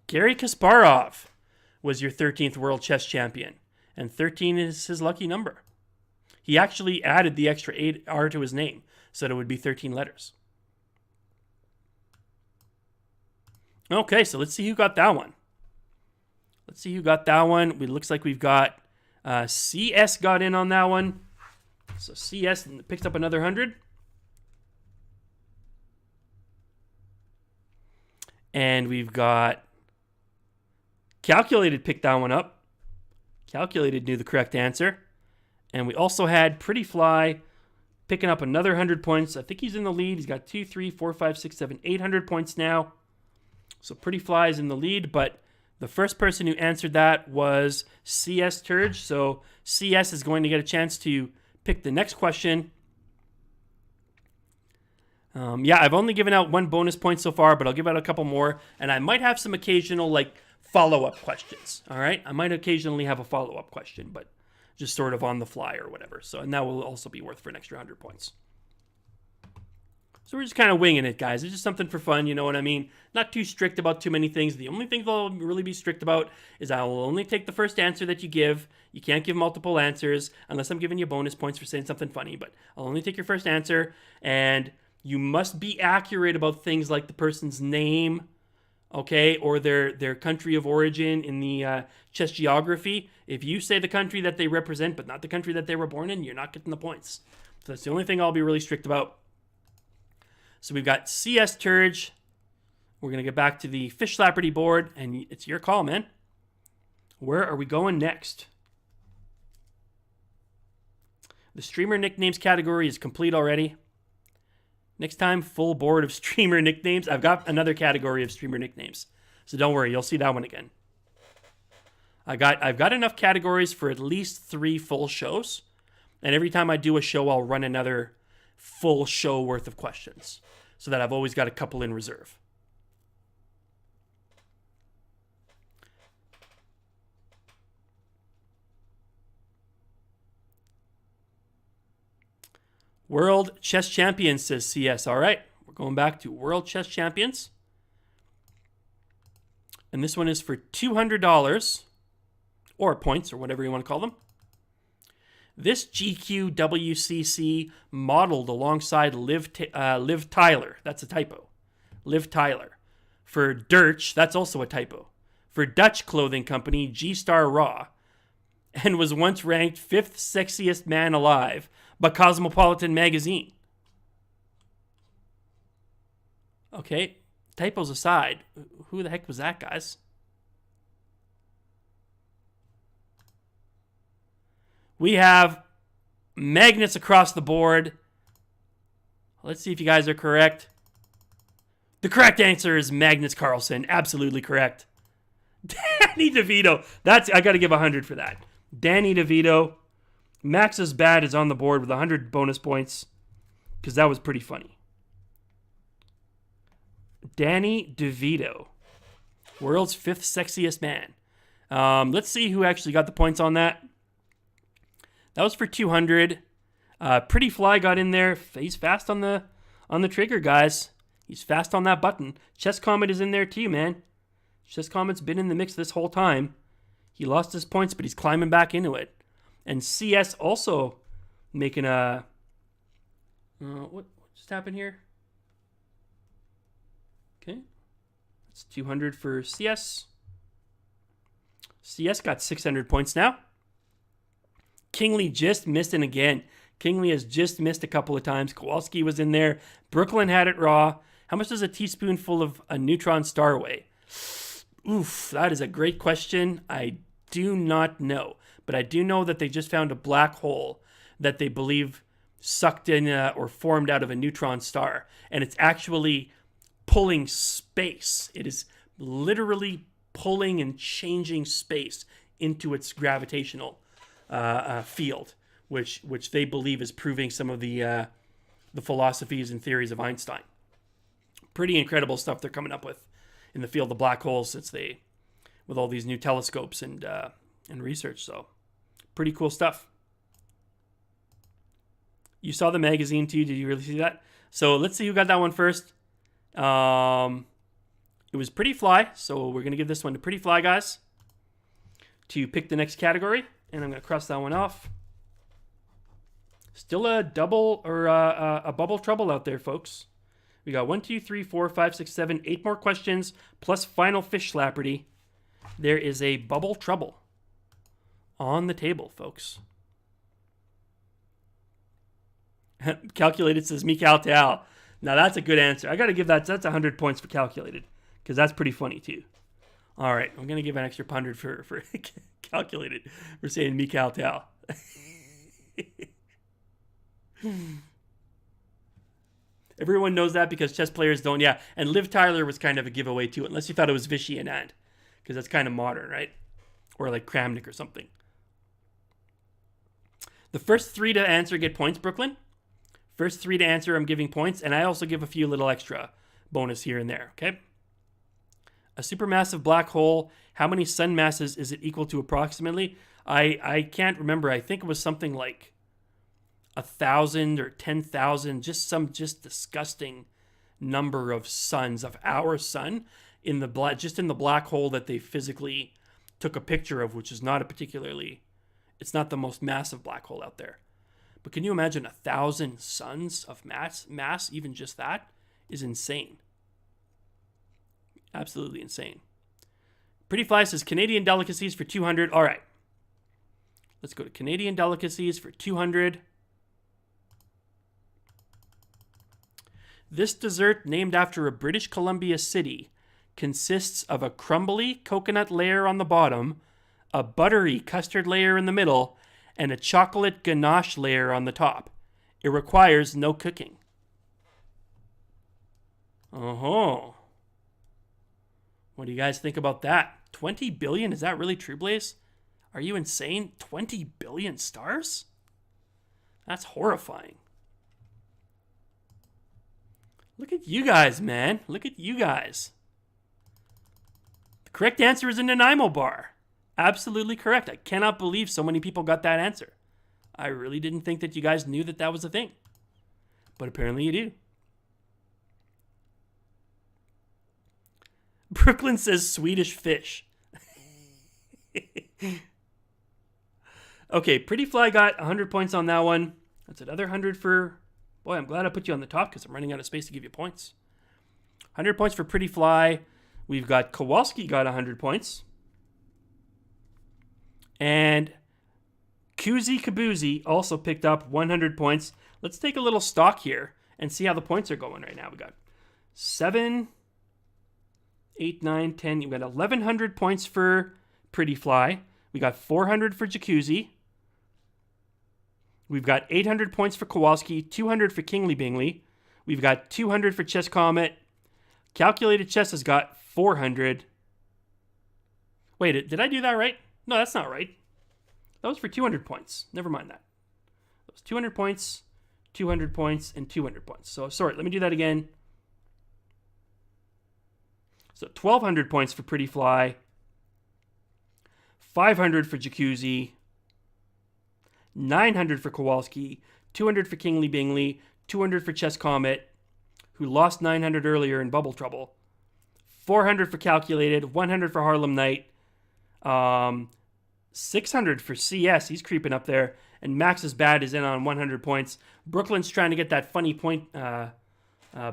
Garry Kasparov was your 13th world chess champion, and 13 is his lucky number. He actually added the extra R to his name, so that it would be 13 letters. Okay, so let's see who got that one. Let's see who got that one. It looks like we've got CS got in on that one. So CS picks up another 100. And we've got Calculated picked that one up. Calculated knew the correct answer. And we also had Pretty Fly picking up another 100 points. I think he's in the lead. He's got 2, 3, 4, 5, 6, 7, 800 points now. So Pretty Fly is in the lead, but the first person who answered that was CS Turge. So CS is going to get a chance to pick the next question. I've only given out 1 bonus point so far, but I'll give out a couple more. And I might have some occasional, follow-up questions. All right? I might occasionally have a follow-up question, but just sort of on the fly or whatever. So, and that will also be worth for an extra 100 points. So we're just kind of winging it, guys. It's just something for fun, you know what I mean? Not too strict about too many things. The only thing I'll really be strict about is I will only take the first answer that you give. You can't give multiple answers unless I'm giving you bonus points for saying something funny, but I'll only take your first answer, and you must be accurate about things like the person's name, okay, or their country of origin in the chess geography. If you say the country that they represent, but not the country that they were born in, you're not getting the points. So that's the only thing I'll be really strict about. So we've got CS Turge. We're going to get back to the Fishslapardy board, and it's your call, man. Where are we going next? The streamer nicknames category is complete already. Next time, full board of streamer nicknames. I've got another category of streamer nicknames. So don't worry, you'll see that one again. I've got enough categories for at least 3 full shows. And every time I do a show, I'll run another full show worth of questions, so that I've always got a couple in reserve. World Chess Champions, says CS. All right, we're going back to World Chess Champions. And this one is for $200, or points, or whatever you want to call them. This GQWCC modeled alongside Liv Tyler. That's a typo. Liv Tyler. For Dirch, that's also a typo. For Dutch clothing company G-Star Raw. And was once ranked 5th sexiest man alive by Cosmopolitan magazine. Okay, typos aside, who the heck was that, guys? We have magnets across the board. Let's see if you guys are correct. The correct answer is Magnus Carlsen. Absolutely correct. Danny DeVito. I got to give 100 for that. Danny DeVito. Max's Bad is on the board with 100 bonus points because that was pretty funny. Danny DeVito. World's 5th sexiest man. Let's see who actually got the points on that. That was for 200. Pretty Fly got in there. He's fast on the trigger, guys. He's fast on that button. Chess Comet is in there too, man. Chess Comet's been in the mix this whole time. He lost his points, but he's climbing back into it. And CS also making a... what just happened here? Okay. That's 200 for CS. CS got 600 points now. Kingley just missed it again. Kingley has just missed a couple of times. Kowalski was in there. Brooklyn had it raw. How much does a teaspoonful of a neutron star weigh? Oof, that is a great question. I do not know. But I do know that they just found a black hole that they believe sucked in or formed out of a neutron star. And it's actually pulling space. It is literally pulling and changing space into its gravitational field, which they believe is proving some of the philosophies and theories of Einstein. Pretty incredible stuff they're coming up with in the field of black holes with all these new telescopes and research. So pretty cool stuff. You saw the magazine too. Did you really see that? So let's see who got that one first. It was Pretty Fly. So we're going to give this one to Pretty Fly, guys, to pick the next category. And I'm going to cross that one off. Still a double or a bubble trouble out there, folks. We got 1, 2, 3, 4, 5, 6, 7, 8 more questions plus final Fishslapardy. There is a bubble trouble on the table, folks. Calculated says Mikal Teal. Now that's a good answer. I got to give that's 100 points for Calculated because that's pretty funny too. All right, I'm gonna give an extra 100 for calculated for saying Mikhail Tal. Everyone knows that because chess players don't. Yeah, and Liv Tyler was kind of a giveaway too, unless you thought it was Vishy Anand, because that's kind of modern, right? Or like Kramnik or something. The first 3 to answer get points, Brooklyn. First 3 to answer, I'm giving points, and I also give a few little extra bonus here and there, okay? A supermassive black hole, how many sun masses is it equal to approximately? I can't remember. I think it was something like 1,000 or 10,000, just disgusting number of suns of our sun in the black hole that they physically took a picture of, which is not it's not the most massive black hole out there. But can you imagine 1,000 suns of mass? Even just that is insane. Absolutely insane. Pretty Fly says Canadian delicacies for 200. All right. Let's go to Canadian delicacies for 200. This dessert, named after a British Columbia city, consists of a crumbly coconut layer on the bottom, a buttery custard layer in the middle, and a chocolate ganache layer on the top. It requires no cooking. Oh. What do you guys think about that? 20 billion? Is that really true, Blaze? Are you insane? 20 billion stars? That's horrifying. Look at you guys, man. Look at you guys. The correct answer is a Nanaimo bar. Absolutely correct. I cannot believe so many people got that answer. I really didn't think that you guys knew that that was a thing. But apparently you do. Brooklyn says Swedish fish. Okay, Pretty Fly got 100 points on that one. That's another 100 for... Boy, I'm glad I put you on the top because I'm running out of space to give you points. 100 points for Pretty Fly. We've got Kowalski got 100 points. And Kuzi Kabuzi also picked up 100 points. Let's take a little stock here and see how the points are going right now. We got 7, 8, 9, 10. We've got 1,100 points for Pretty Fly. We got 400 for Jacuzzi. We've got 800 points for Kowalski, 200 for Kingly Bingley. We've got 200 for Chess Comet. Calculated Chess has got 400. Wait, did I do that right? No, that's not right. That was for 200 points. Never mind that. That was 200 points, 200 points, and 200 points. So, sorry, let me do that again. So, 1,200 points for Pretty Fly. 500 for Jacuzzi. 900 for Kowalski. 200 for Kingly Bingley. 200 for Chess Comet, who lost 900 earlier in Bubble Trouble. 400 for Calculated. 100 for Harlem Knight. 600 for CS. He's creeping up there. And Max's Bad is in on 100 points. Brooklyn's trying to get that funny point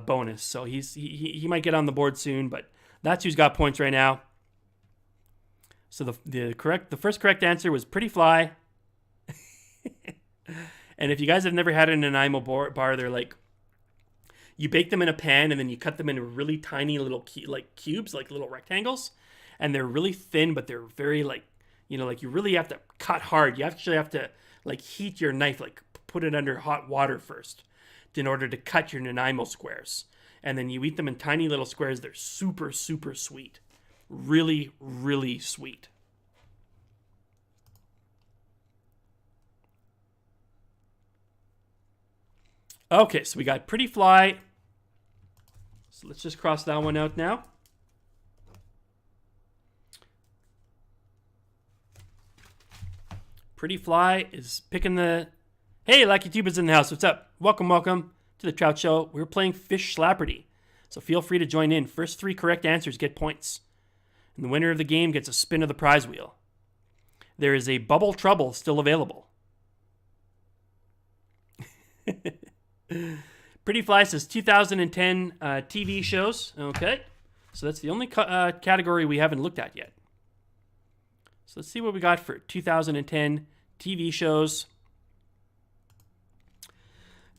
bonus. So he might get on the board soon, but that's who's got points right now. So the first correct answer was Pretty Fly. And if you guys have never had a Nanaimo bar, they're like, you bake them in a pan and then you cut them into really tiny little cubes, like little rectangles. And they're really thin, but they're very you really have to cut hard. You actually have to heat your knife, put it under hot water first in order to cut your Nanaimo squares. And then you eat them in tiny little squares. They're super, super sweet. Really, really sweet. Okay, so we got Pretty Fly. So let's just cross that one out now. Pretty Fly is picking the... Hey, Lucky Tuba's in the house. What's up? Welcome to the Trout Show. We're playing Fishslapardy, so feel free to join in. First 3 correct answers get points. And the winner of the game gets a spin of the prize wheel. There is a Bubble Trouble still available. Pretty Fly says 2010 TV shows. Okay. So that's the only category we haven't looked at yet. So let's see what we got for 2010 TV shows.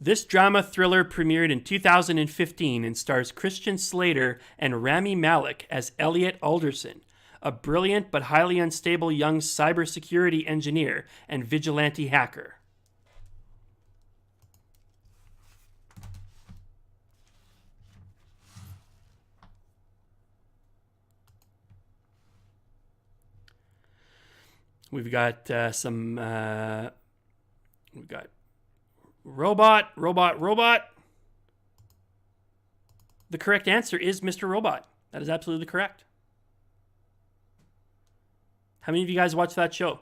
This drama thriller premiered in 2015 and stars Christian Slater and Rami Malek as Elliot Alderson, a brilliant but highly unstable young cybersecurity engineer and vigilante hacker. We've got we've got robot. The correct answer is Mr. Robot. That is absolutely correct. How many of you guys watch that show?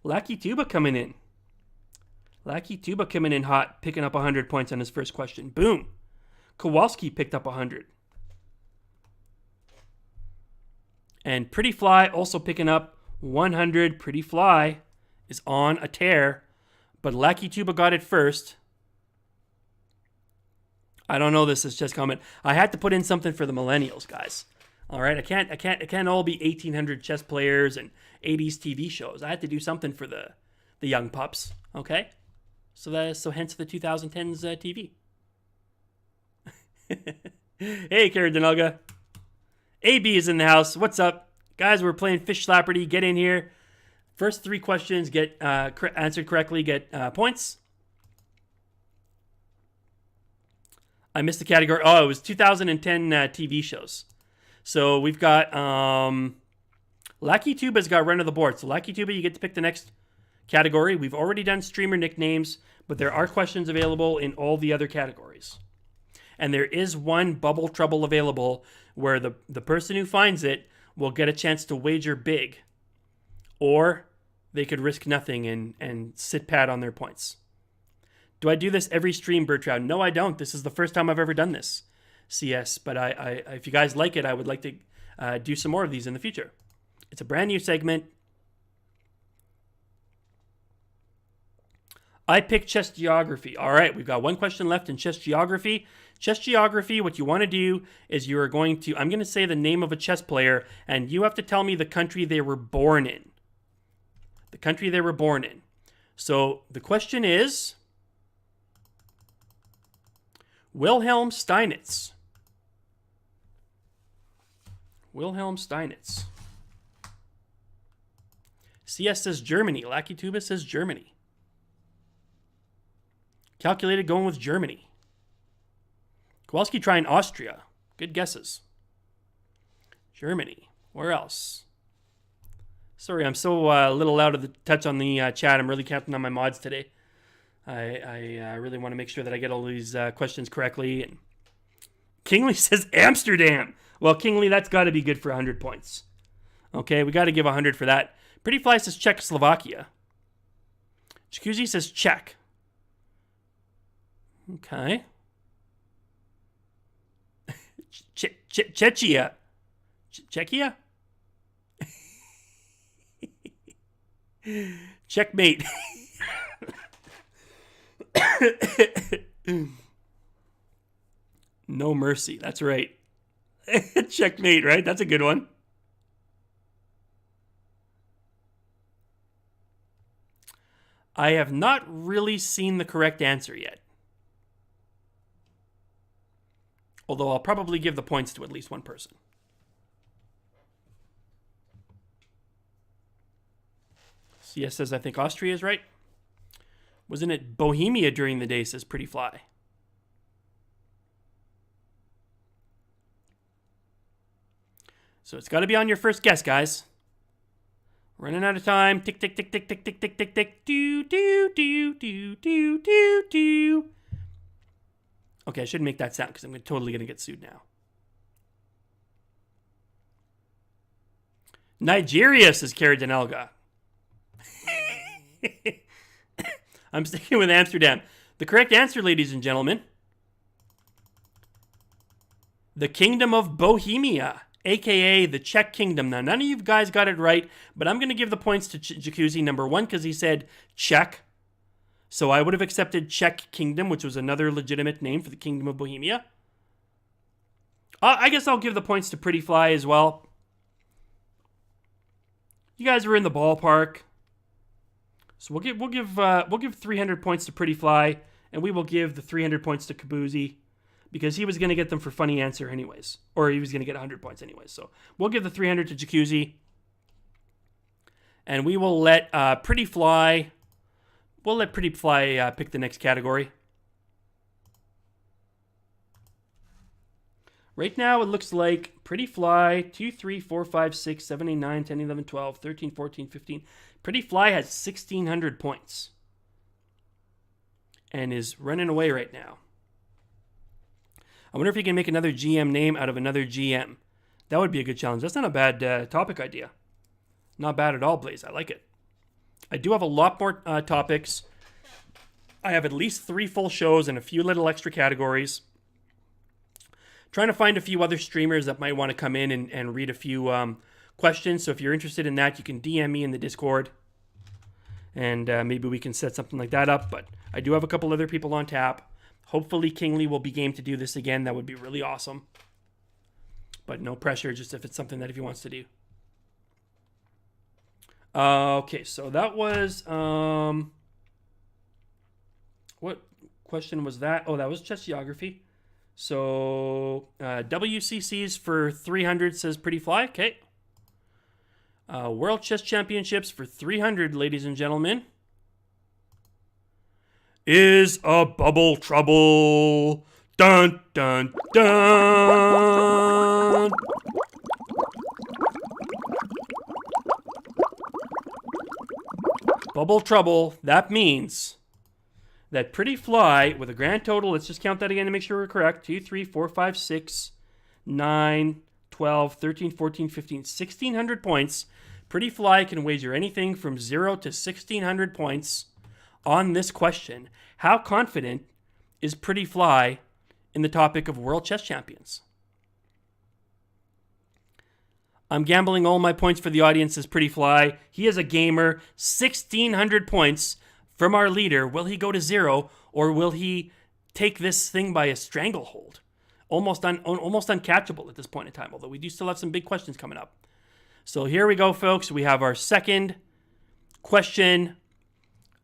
Lackey Tuba coming in. Lackey Tuba coming in hot, picking up 100 points on his first question. Boom. Kowalski picked up 100. And Pretty Fly also picking up 100. Pretty Fly is on a tear, but Lackey Tuba got it first. I don't know this is just comment. I had to put in something for the millennials, guys. All right, it can't all be 1800 chess players and 80s TV shows. I had to do something for the young pups. Okay, so hence the 2010s TV. Hey, Kara Denelga. AB is in the house. What's up, guys? We're playing Fishslapardy. Get in here. First 3 questions get answered correctly. Get points. I missed the category. Oh, it was 2010 TV shows. So we've got Lackey Tuba's got run of the board. So Lackey Tuba, you get to pick the next category. We've already done streamer nicknames, but there are questions available in all the other categories. And there is one Bubble Trouble available where the person who finds it will get a chance to wager big. Or they could risk nothing and sit pat on their points. Do I do this every stream, Bertroud? No, I don't. This is the first time I've ever done this, CS. But I if you guys like it, I would like to do some more of these in the future. It's a brand new segment. I picked chess geography. All right, we've got one question left in chess geography. Chess geography, what you want to do is you are going to, I'm going to say the name of a chess player, and you have to tell me the country they were born in. The country they were born in. So the question is, Wilhelm Steinitz. Wilhelm Steinitz. CS says Germany. Lackey Tuba says Germany. Calculated going with Germany. Kowalski trying Austria. Good guesses. Germany. Where else? Sorry, I'm so little out of the touch on the chat. I'm really counting on my mods today. I really want to make sure that I get all these questions correctly. And Kingley says Amsterdam. Well, Kingley, that's got to be good for 100 points. Okay, we got to give 100 for that. Pretty Fly says Czechoslovakia. Jacuzzi says Czech. Okay. Czechia. Czechia? Checkmate. No mercy. That's right. Checkmate, right? That's a good one. I have not really seen the correct answer yet. Although I'll probably give the points to at least one person. CS says, I think Austria is right. Wasn't it Bohemia during the day, says Pretty Fly. So it's got to be on your first guess, guys. Running out of time. Tick, tick, tick, tick, tick, tick, tick, tick, tick. Do, do, do, do, do, do, do. Okay, I shouldn't make that sound because I'm totally going to get sued now. Nigeria, says Cara Denelga. I'm sticking with Amsterdam. The correct answer, ladies and gentlemen. The Kingdom of Bohemia, a.k.a. the Czech Kingdom. Now, none of you guys got it right, but I'm going to give the points to Jacuzzi, number one, because he said Czech. So I would have accepted Czech Kingdom, which was another legitimate name for the Kingdom of Bohemia. I guess I'll give the points to Pretty Fly as well. You guys were in the ballpark. So we'll give 300 points to Pretty Fly, and we will give the 300 points to Kaboozy. because he was going to get them for funny answer anyways, or he was going to get 100 points anyways. So we'll give the 300 to Jacuzzi, and we will let Pretty Fly. We'll let Pretty Fly pick the next category. Right now, it looks like Pretty Fly, 2, 3, 4, 5, 6, 7, 8, 9, 10, 11, 12, 13, 14, 15. Pretty Fly has 1,600 points and is running away right now. I wonder if he can make another GM name out of another GM. That would be a good challenge. That's not a bad topic idea. Not bad at all, Blaze. I like it. I do have a lot more topics. I have at least 3 full shows and a few little extra categories. Trying to find a few other streamers that might want to come in and read a few questions. So if you're interested in that, you can DM me in the Discord. And maybe we can set something like that up. But I do have a couple other people on tap. Hopefully Kingly will be game to do this again. That would be really awesome. But no pressure, just if it's something that he wants to do. Okay, so that was... what question was that? Oh, that was chess geography. So, WCCs for 300 says Pretty Fly. Okay. World Chess Championships for 300, ladies and gentlemen, is a Bubble Trouble. Dun, dun, dun. Bubble Trouble, that means that Pretty Fly, with a grand total, let's just count that again to make sure we're correct, 2, 3, 4, 5, 6, 9, 12, 13, 14, 15, 1,600 points. Pretty Fly can wager anything from 0 to 1,600 points on this question. How confident is Pretty Fly in the topic of World Chess Champions? I'm gambling all my points for the audience as Pretty Fly. He is a gamer, 1,600 points from our leader. Will he go to 0, or will he take this thing by a stranglehold? Almost uncatchable at this point in time, although we do still have some big questions coming up. So here we go, folks. We have our second question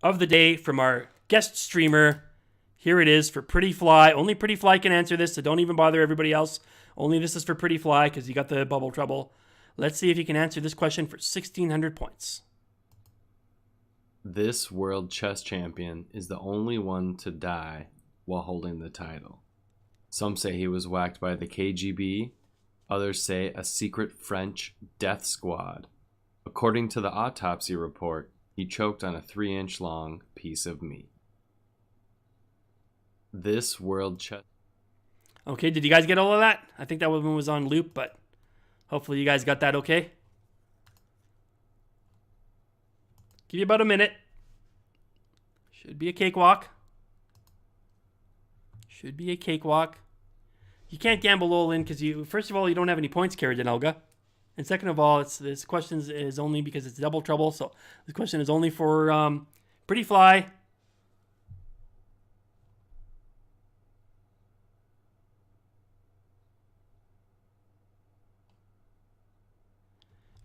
of the day from our guest streamer. Here it is for Pretty Fly. Only Pretty Fly can answer this, so don't even bother everybody else. Only this is for Pretty Fly because you got the Bubble Trouble. Let's see if you can answer this question for 1,600 points. This world chess champion is the only one to die while holding the title. Some say he was whacked by the KGB. Others say a secret French death squad. According to the autopsy report, he choked on a 3-inch long piece of meat. This world chess... Okay, did you guys get all of that? I think that one was on loop, but hopefully you guys got that okay. Give you about a minute. Should be a cakewalk. Should be a cakewalk. You can't gamble all in because first of all, you don't have any points carried in Elga. And second of all, this question is only because it's Double Trouble. So this question is only for Pretty Fly.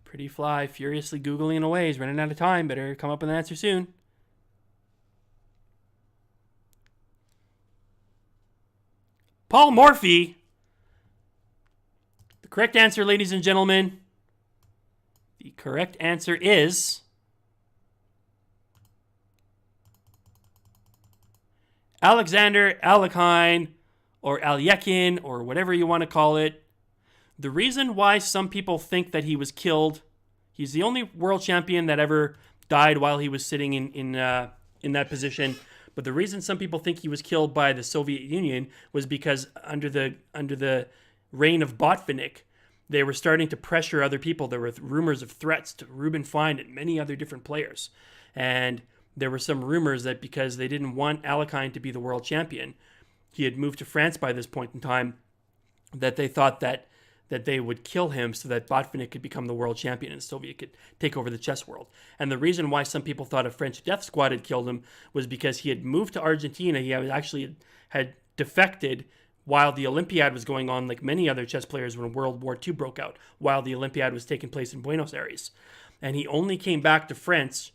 Pretty Fly furiously Googling away. He's running out of time. Better come up with an answer soon. Paul Morphy. The correct answer, ladies and gentlemen. The correct answer is Alexander Alekhine, or Alyekin, or whatever you want to call it. The reason why some people think that he was killed, he's the only world champion that ever died while he was sitting in that position. But the reason some people think he was killed by the Soviet Union was because under the reign of Botvinnik, they were starting to pressure other people. There were rumors of threats to Ruben Fine and many other different players. And there were some rumors that because they didn't want Alekhine to be the world champion, he had moved to France by this point in time, that they thought that they would kill him so that Botvinnik could become the world champion and the Soviet could take over the chess world. And the reason why some people thought a French death squad had killed him was because he had moved to Argentina. He had defected while the Olympiad was going on, like many other chess players when World War II broke out, while the Olympiad was taking place in Buenos Aires. And he only came back to France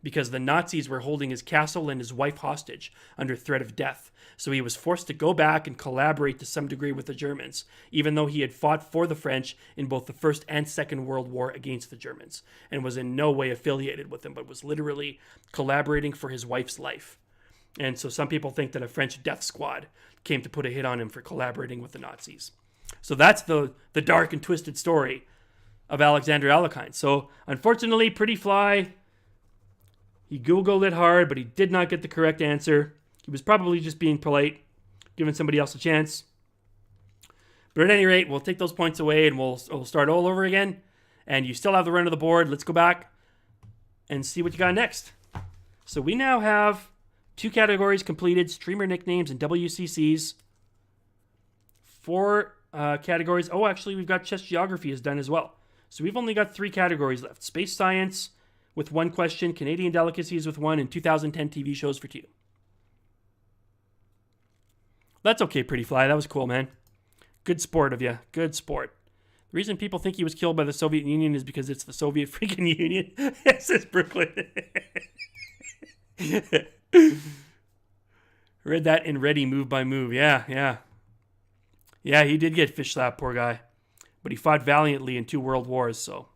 because the Nazis were holding his castle and his wife hostage under threat of death. So he was forced to go back and collaborate to some degree with the Germans, even though he had fought for the French in both the First and Second World War against the Germans, and was in no way affiliated with them, but was literally collaborating for his wife's life. And so some people think that a French death squad came to put a hit on him for collaborating with the Nazis. So that's the dark and twisted story of Alexander Alekhine. So unfortunately, Pretty Fly, he Googled it hard, but he did not get the correct answer. He was probably just being polite, giving somebody else a chance. But at any rate, we'll take those points away and we'll start all over again. And you still have the run of the board. Let's go back and see what you got next. So we now have 2 categories completed, streamer nicknames and WCCs. 4 categories. Oh, actually, we've got chess geography is done as well. So we've only got 3 categories left. Space science with 1 question, Canadian delicacies with 1, and 2010 TV shows for 2. That's okay, Pretty Fly. That was cool, man. Good sport of you. Good sport. The reason people think he was killed by the Soviet Union is because it's the Soviet freaking Union. Says Brooklyn. Read that in Ready move by move. Yeah, he did get fish slapped, poor guy. But he fought valiantly in 2 world wars, so.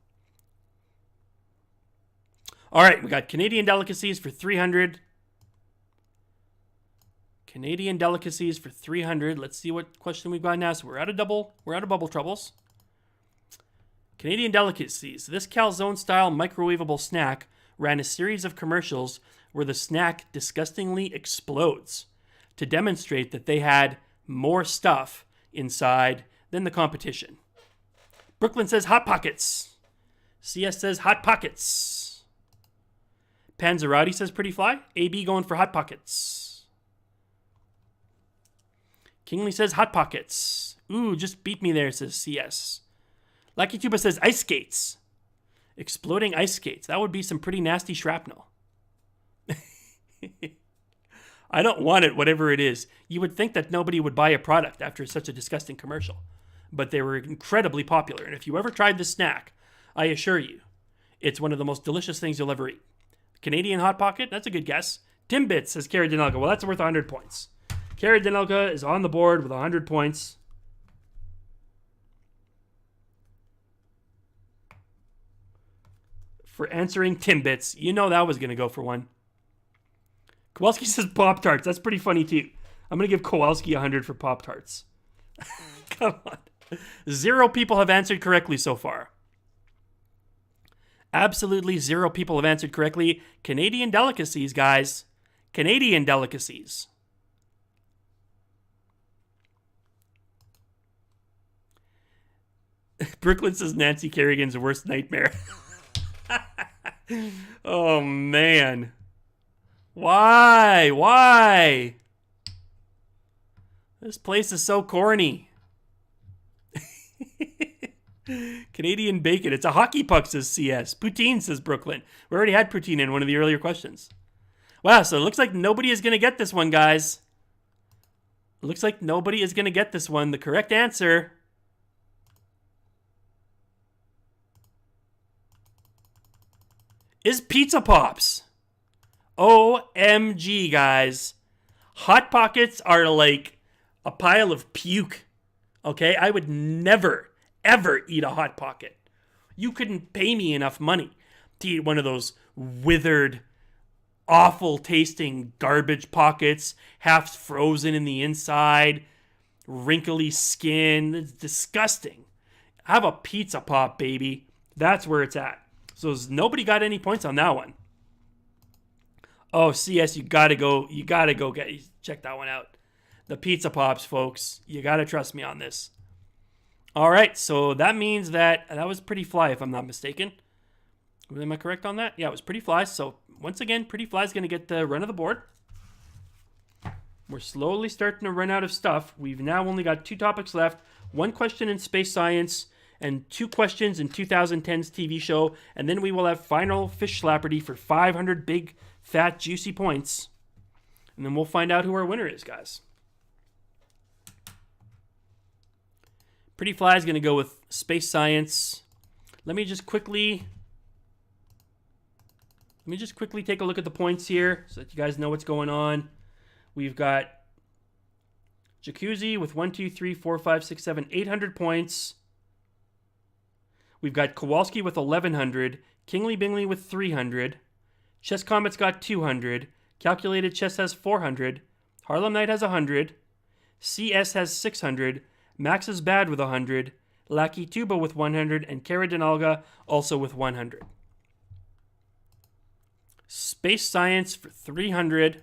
All right, we got Canadian delicacies for 300. Canadian delicacies for 300. Let's see what question we've got now. So we're out of bubble troubles. Canadian delicacies. This calzone-style microwavable snack ran a series of commercials where the snack disgustingly explodes to demonstrate that they had more stuff inside than the competition. Brooklyn says Hot Pockets. CS says Hot Pockets. Panzerati says Pretty Fly. AB going for Hot Pockets. Kingley says Hot Pockets. Ooh, just beat me there, says CS. Lucky Tuba says Ice Skates. Exploding ice skates. That would be some pretty nasty shrapnel. I don't want it, whatever it is. You would think that nobody would buy a product after such a disgusting commercial. But they were incredibly popular. And if you ever tried this snack, I assure you, it's one of the most delicious things you'll ever eat. Canadian Hot Pocket, that's a good guess. Timbits says Carrie Danelka. Well, that's worth 100 points. Carrie Danelka is on the board with 100 points. For answering Timbits. You know that was going to go for 1. Kowalski says Pop-Tarts. That's pretty funny, too. I'm going to give Kowalski 100 for Pop-Tarts. Come on. 0 people have answered correctly so far. Absolutely 0 people have answered correctly. Canadian delicacies, guys. Canadian delicacies. Brooklyn says Nancy Kerrigan's worst nightmare. Oh, man. Why? This place is so corny. Canadian bacon. It's a hockey puck, says CS. Poutine, says Brooklyn. We already had poutine in one of the earlier questions. Wow, so it looks like nobody is going to get this one, guys. It looks like nobody is going to get this one. The correct answer is Pizza Pops. OMG, guys. Hot Pockets are like a pile of puke. Okay? I would never, ever eat a Hot Pocket. You couldn't pay me enough money to eat one of those withered, awful tasting garbage pockets, half frozen in the inside, wrinkly skin. It's disgusting. Have a Pizza Pop, baby. That's where it's at. So nobody got any points on that one. Oh, CS, you gotta go check that one out. The Pizza Pops, folks. You gotta trust me on this. All right, so that means that was Pretty Fly, if I'm not mistaken. Am I correct on that? Yeah, it was Pretty Fly. So once again, Pretty Fly's gonna get the run of the board. We're slowly starting to run out of stuff. We've now only got 2 topics left. 1 question in space science and 2 questions in 2010's TV show. And then we will have final Fishslapardy for 500 big, fat, juicy points. And then we'll find out who our winner is, guys. Pretty Fly is going to go with space science. Let me just quickly Let me just quickly take a look at the points here so that you guys know what's going on. We've got Jacuzzi with 1, 2, 3, 4, 5, 6, 7, 800 points. We've got Kowalski with 1,100. Kingly Bingley with 300. Chess Comet's got 200. Calculated Chess has 400. Harlem Knight has 100. CS has 600. Max is Bad with 100. Lackey Tuba with 100. And Cara Denalga also with 100. Space Science for 300.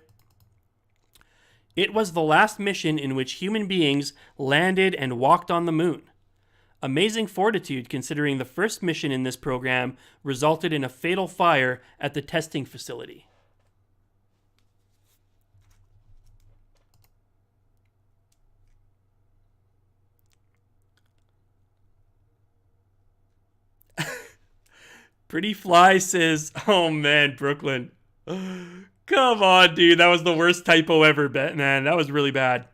It was the last mission in which human beings landed and walked on the moon. Amazing fortitude considering the first mission in this program resulted in a fatal fire at the testing facility. Pretty Fly says, oh man, Brooklyn. Come on, dude. That was the worst typo ever, man. That was really bad.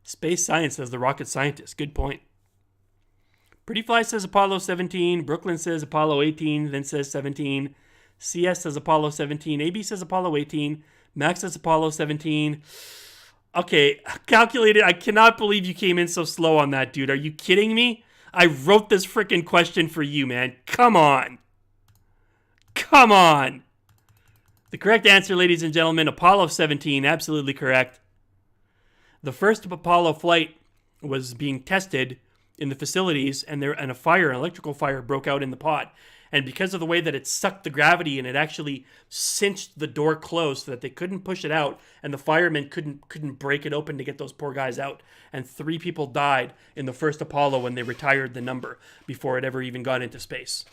Space Science says the rocket scientist. Good point. Pretty Fly says Apollo 17. Brooklyn says Apollo 18, then says 17. CS says Apollo 17. AB says Apollo 18. Max says Apollo 17. Okay, calculated. I cannot believe you came in so slow on that, dude. Are you kidding me? I wrote this freaking question for you, man. Come on. Come on. The correct answer, ladies and gentlemen, Apollo 17. Absolutely correct. The first Apollo flight was being tested in the facilities, and an electrical fire broke out in the pod. And because of the way that it sucked the gravity and it actually cinched the door closed so that they couldn't push it out, and the firemen couldn't break it open to get those poor guys out. And 3 people died in the first Apollo when they retired the number before it ever even got into space.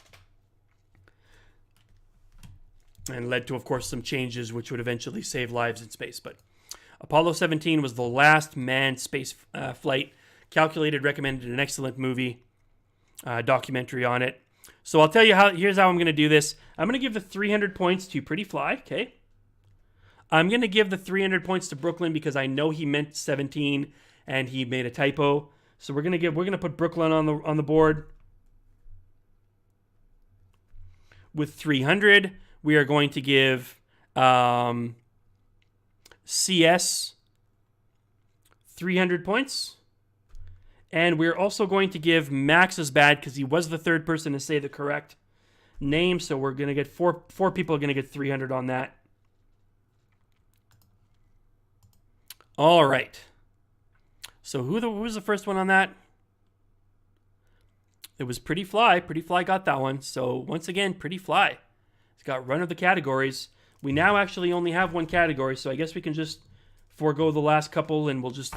And led to, of course, some changes which would eventually save lives in space. But Apollo 17 was the last manned space flight. Calculated recommended an excellent movie, documentary on it. So I'll tell you here's how I'm going to do this. I'm going to give the 300 points to Pretty Fly, okay? I'm going to give the 300 points to Brooklyn because I know he meant 17 and he made a typo. So we're going to put Brooklyn on the board with 300. We are going to give CS 300 points. And we're also going to give Max is Bad because he was the third person to say the correct name. So we're going to get four people are going to get 300 on that. All right. So who was the first one on that? It was Pretty Fly. Pretty Fly got that one. So once again, Pretty Fly. He's got run of the categories. We now actually only have one category. So I guess we can just forego the last couple and we'll just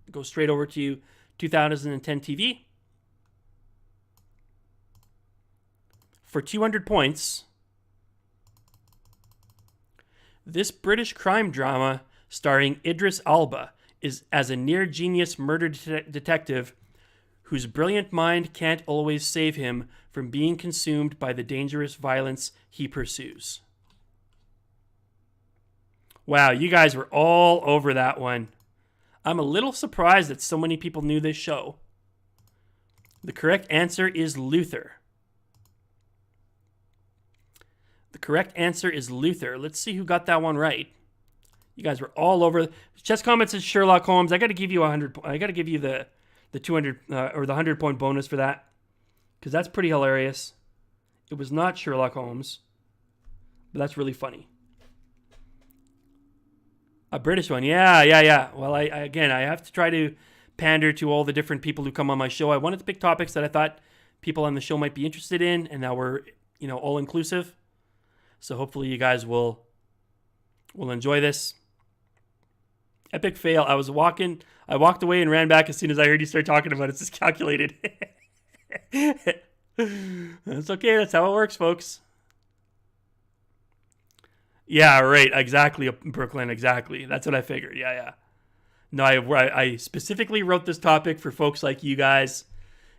go straight over to 2010 TV. For 200 points, this British crime drama starring Idris Elba is as a near-genius murder detective whose brilliant mind can't always save him from being consumed by the dangerous violence he pursues. Wow, you guys were all over that one. I'm a little surprised that so many people knew this show. The correct answer is Luther. The correct answer is Luther. Let's see who got that one right. You guys were all over. Chess Comments is Sherlock Holmes. I got to give you 100. I got to give you the 200 or the 100-point bonus for that because that's pretty hilarious. It was not Sherlock Holmes, but that's really funny. A British one, yeah. Well, I have to try to pander to all the different people who come on my show. I wanted to pick topics that I thought people on the show might be interested in, and that were, all inclusive. So hopefully you guys will enjoy this. Epic fail. I walked away and ran back as soon as I heard you start talking about it. It's just calculated. That's okay. That's how it works, folks. Yeah, right. Exactly, Brooklyn. Exactly. That's what I figured. Yeah. No, I specifically wrote this topic for folks like you guys,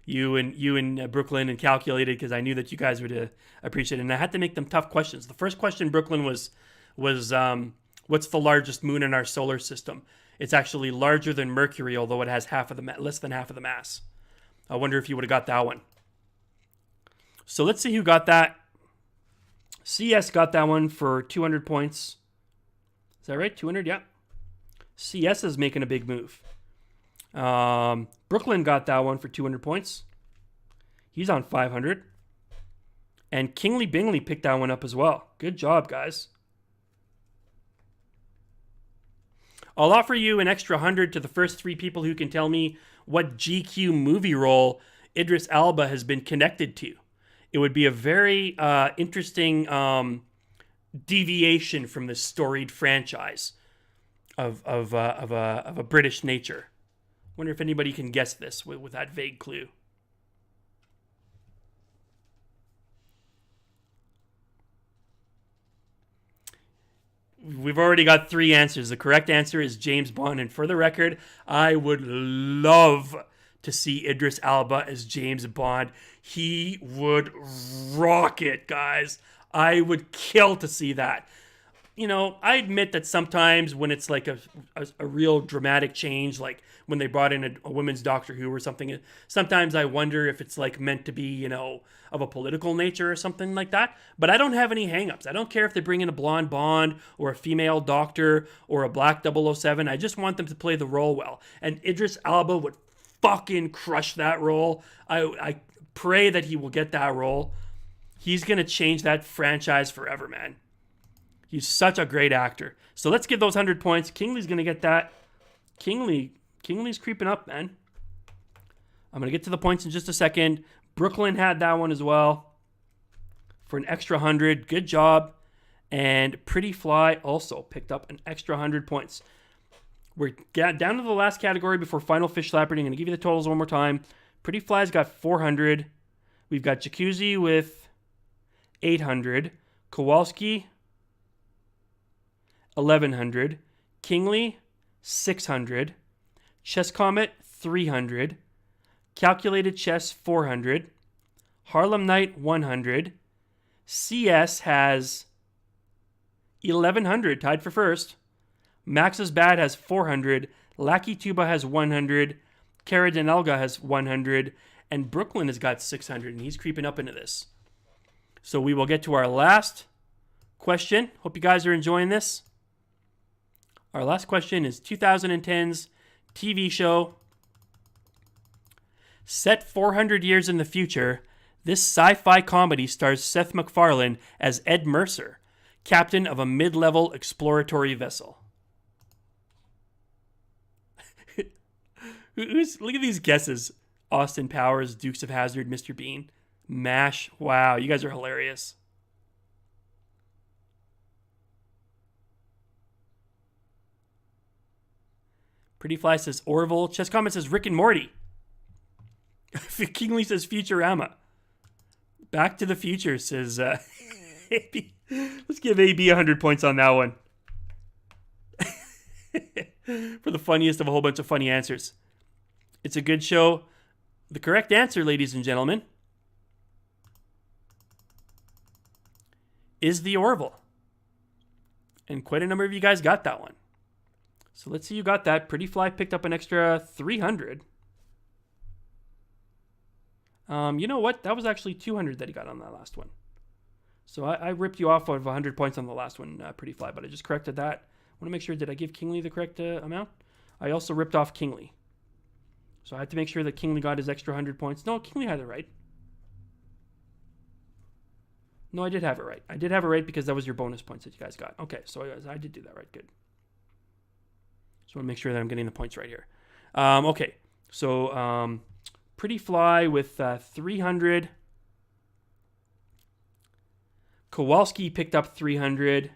you and Brooklyn, and calculated because I knew that you guys would appreciate it. And I had to make them tough questions. The first question, Brooklyn, was what's the largest moon in our solar system? It's actually larger than Mercury, although it has less than half of the mass. I wonder if you would have got that one. So let's see who got that. CS got that one for 200 points. Is that right? 200? Yeah. CS is making a big move. Brooklyn got that one for 200 points. He's on 500. And Kingly Bingley picked that one up as well. Good job, guys. I'll offer you an extra 100 to the first 3 people who can tell me what GQ movie role Idris Elba has been connected to. It would be a very interesting deviation from the storied franchise of a British nature. Wonder if anybody can guess this with that vague clue. We've already got 3 answers. The correct answer is James Bond. And for the record, I would love to see Idris Elba as James Bond. He would rock it, guys. I would kill to see that. You know, I admit that sometimes when it's like a real dramatic change, like when they brought in a women's Doctor Who or something, sometimes I wonder if it's like meant to be, you know, of a political nature or something like that. But I don't have any hangups. I don't care if they bring in a blonde Bond or a female Doctor or a black 007. I just want them to play the role well. And Idris Elba would fucking crush that role. I pray that he will get that role. He's going to change that franchise forever, man. He's such a great actor. So let's give those 100 points. Kingsley's going to get that. Kingsley's creeping up, man. I'm going to get to the points in just a second. Brooklyn had that one as well for an extra 100. Good job. And Pretty Fly also picked up an extra 100 points. We're down to the last category before Final Fishslapardy. I'm going to give you the totals one more time. Pretty Fly's got 400. We've got Jacuzzi with 800. Kowalski, 1,100. Kingly, 600. Chess Comet, 300. Calculated Chess, 400. Harlem Night, 100. CS has 1,100, tied for first. Max's Bad has 400. Lackey Tuba has 100. Cara Denelga has 100. And Brooklyn has got 600, and he's creeping up into this. So we will get to our last question. Hope you guys are enjoying this. Our last question is 2010's TV show. Set 400 years in the future, this sci-fi comedy stars Seth MacFarlane as Ed Mercer, captain of a mid-level exploratory vessel. Look at these guesses. Austin Powers, Dukes of Hazzard, Mr. Bean, MASH. Wow, you guys are hilarious. Pretty Fly says Orville. Chess Comment says Rick and Morty. Kingly says Futurama. Back to the Future says AB. Let's give AB 100 points on that one. For the funniest of a whole bunch of funny answers. It's a good show. The correct answer, ladies and gentlemen, is the Orville. And quite a number of you guys got that one. So let's see who got that. Pretty Fly picked up an extra 300. You know what? That was actually 200 that he got on that last one. So I ripped you off of 100 points on the last one, Pretty Fly, but I just corrected that. I want to make sure, did I give Kingly the correct amount? I also ripped off Kingly. So I had to make sure that Kingly got his extra 100 points. No, Kingly had it right. No, I did have it right. I did have it right because that was your bonus points that you guys got. Okay, so I did do that right. Good. Just want to make sure that I'm getting the points right here. Okay, so Pretty Fly with 300. Kowalski picked up 300.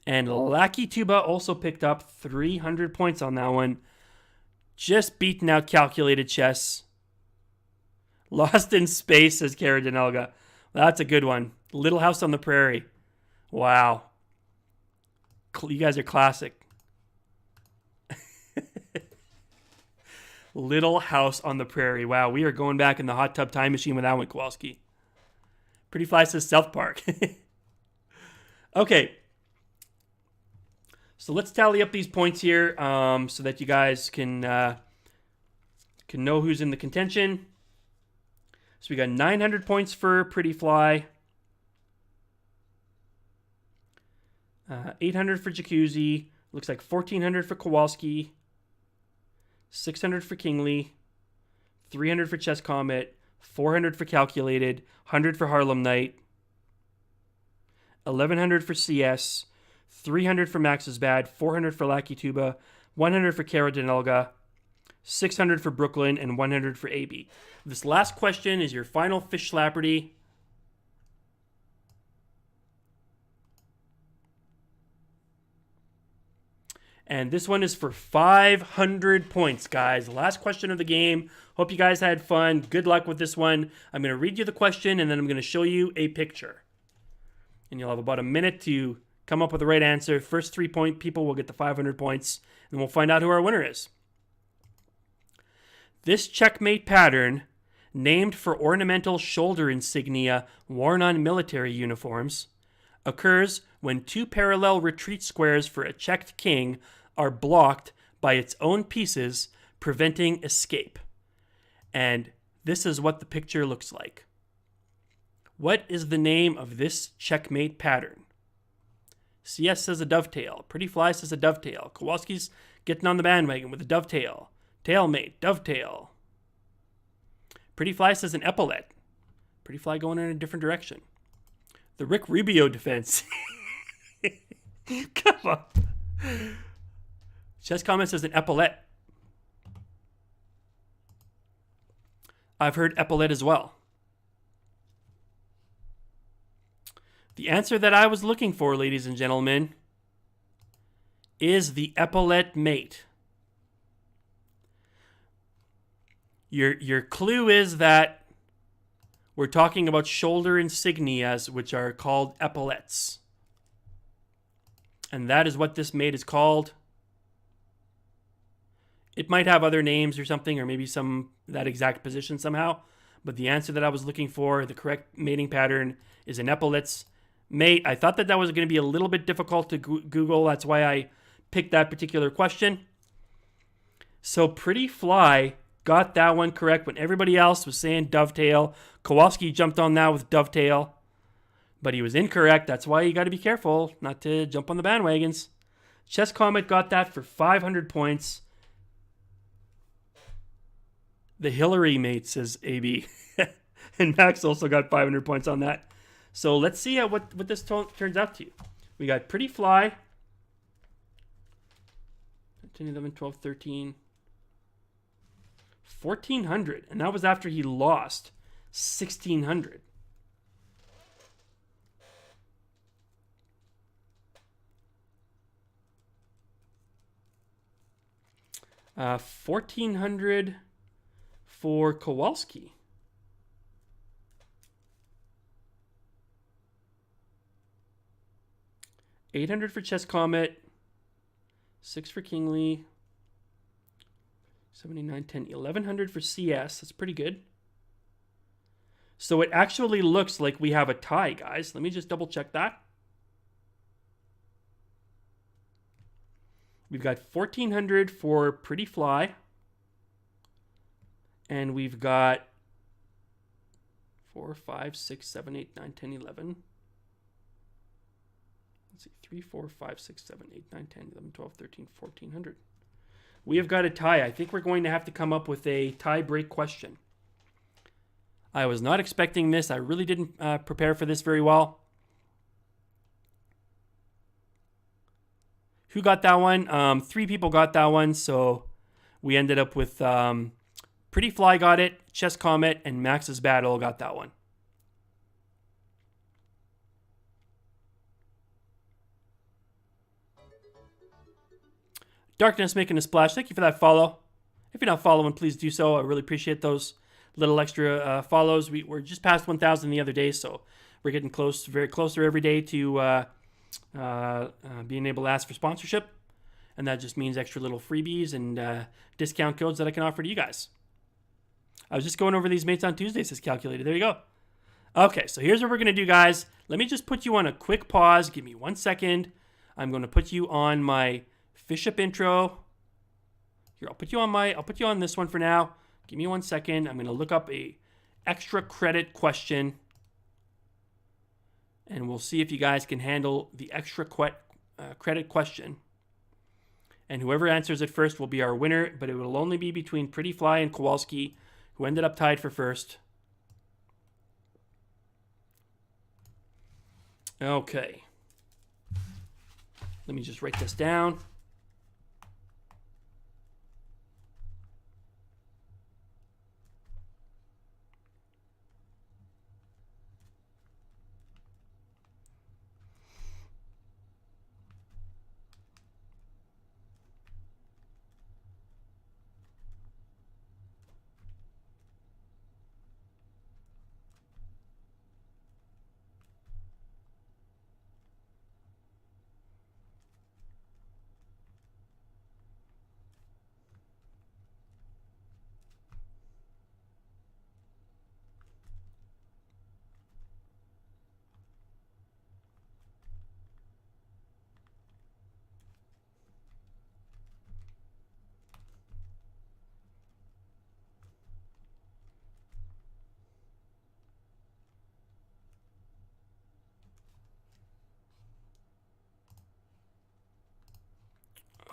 And Lackey Tuba also picked up 300 points on that one. Just beating out Calculated Chess. Lost in Space, says Cara Denelga. That's a good one. Little House on the Prairie. Wow. You guys are classic. Little House on the Prairie. Wow, we are going back in the hot tub time machine with that one, Kowalski. Pretty Fly says South Park. Okay. So let's tally up these points here so that you guys can know who's in the contention. So we got 900 points for Pretty Fly. 800 for Jacuzzi. Looks like 1,400 for Kowalski. 600 for Kingley. 300 for Chess Comet. 400 for Calculated. 100 for Harlem Night. 1,100 for CS. 300 for Max is Bad. 400 for Lackey Tuba. 100 for Cara Denelga. 600 for Brooklyn. And 100 for AB. This last question is your final Fishslapardy. And this one is for 500 points, guys. Last question of the game. Hope you guys had fun. Good luck with this one. I'm going to read you the question, and then I'm going to show you a picture. And you'll have about a minute to come up with the right answer. First 3 point people will get the 500 points, and we'll find out who our winner is. This checkmate pattern, named for ornamental shoulder insignia worn on military uniforms, occurs when two parallel retreat squares for a checked king are blocked by its own pieces, preventing escape. And this is what the picture looks like. What is the name of this checkmate pattern? CS says a dovetail. Pretty Fly says a dovetail. Kowalski's getting on the bandwagon with a dovetail. Tailmate, dovetail. Pretty Fly says an epaulette. Pretty Fly going in a different direction. The Rick Rubio defense. Come on. Chess Comment says an epaulette. I've heard epaulette as well. The answer that I was looking for, ladies and gentlemen, is the epaulette mate. Your clue is that we're talking about shoulder insignias, which are called epaulettes. And that is what this mate is called. It might have other names or something, or maybe that exact position somehow. But the answer that I was looking for, the correct mating pattern, is an epaulettes mate. I thought that was going to be a little bit difficult to Google. That's why I picked that particular question. So Pretty Fly got that one correct when everybody else was saying dovetail. Kowalski jumped on that with dovetail, but he was incorrect. That's why you got to be careful not to jump on the bandwagons. Chess Comet got that for 500 points. The Hillary mate, says AB. And Max also got 500 points on that. So let's see what this turns out to you. We got Pretty Fly. 10, 11, 12, 13. 1,400. And that was after he lost 1,600. Uh, 1,400 for Kowalski. $800 for Chess Comet. 6 for Kingley. 79, 10, 1,100 for CS. That's pretty good. So it actually looks like we have a tie, guys. Let me just double check that. We've got 1,400 for Pretty Fly. And we've got 4, 5, 6, 7, 8, 9, 10, 11. Let's see. 3, 4, 5, 6, 7, 8, 9, 10, 11, 12, 13, 1,400. We have got a tie. I think we're going to have to come up with a tie break question. I was not expecting this. I really didn't prepare for this very well. Who got that one? 3 people got that one. So we ended up with Pretty Fly got it, Chess Comet, and Max's Battle got that one. Darkness making a splash. Thank you for that follow. If you're not following, please do so. I really appreciate those little extra follows. We're just past 1,000 the other day, so we're getting close, very closer every day to being able to ask for sponsorship. And that just means extra little freebies and discount codes that I can offer to you guys. I was just going over these mates on Tuesdays, says Calculated. There you go. Okay, so here's what we're going to do, guys. Let me just put you on a quick pause. Give me 1 second. I'm going to put you on my fish up intro. Here, I'll put you on this one for now. Give me 1 second. I'm going to look up a extra credit question, and we'll see if you guys can handle the extra credit question. And whoever answers it first will be our winner, but it will only be between Pretty Fly and Kowalski, who ended up tied for first. Okay. Let me just write this down.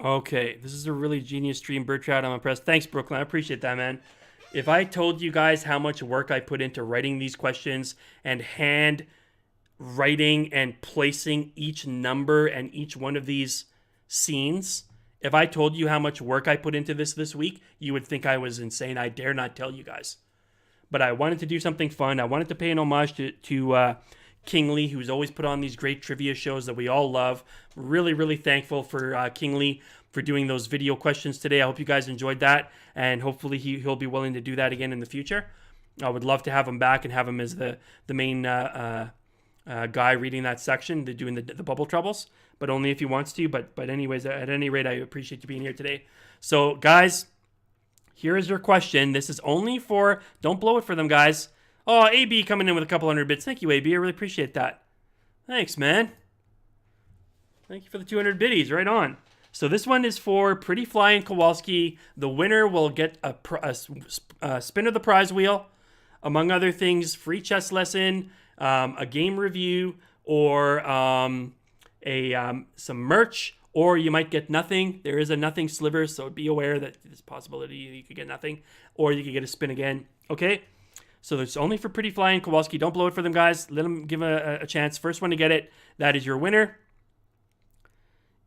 Okay, this is a really genius stream, Trout. I'm impressed. Thanks, Brooklyn. I appreciate that, man. If I told you guys how much work I put into writing these questions and hand writing and placing each number and each one of these scenes, if I told you how much work I put into this week, you would think I was insane. I dare not tell you guys. But I wanted to do something fun. I wanted to pay an homage to Kingly, who's always put on these great trivia shows that we all love. Really, really thankful for Kingly for doing those video questions today. I hope you guys enjoyed that, and hopefully he'll be willing to do that again in the future. I would love to have him back and have him as the main guy reading that section, doing the bubble troubles, but only if he wants to. But anyways, at any rate, I appreciate you being here today. So, guys, here is your question. This is only for, don't blow it for them, guys. Oh, AB coming in with a couple hundred bits. Thank you, AB. I really appreciate that. Thanks, man. Thank you for the 200 biddies. Right on. So this one is for Pretty Fly and Kowalski. The winner will get a spin of the prize wheel. Among other things, free chess lesson, a game review, or some merch, or you might get nothing. There is a nothing sliver, so be aware that there's a possibility you could get nothing, or you could get a spin again. Okay? So it's only for Pretty Fly and Kowalski. Don't blow it for them, guys. Let them give a chance. First one to get it, that is your winner.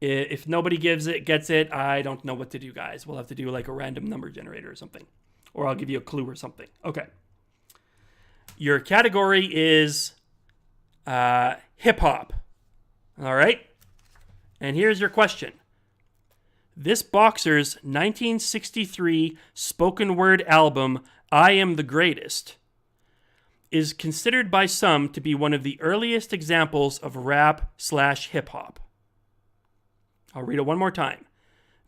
If nobody gets it, I don't know what to do, guys. We'll have to do like a random number generator or something. Or I'll give you a clue or something. Okay. Your category is hip-hop. All right? And here's your question. This boxer's 1963 spoken word album, I Am the Greatest, is considered by some to be one of the earliest examples of rap/hip-hop. I'll read it one more time.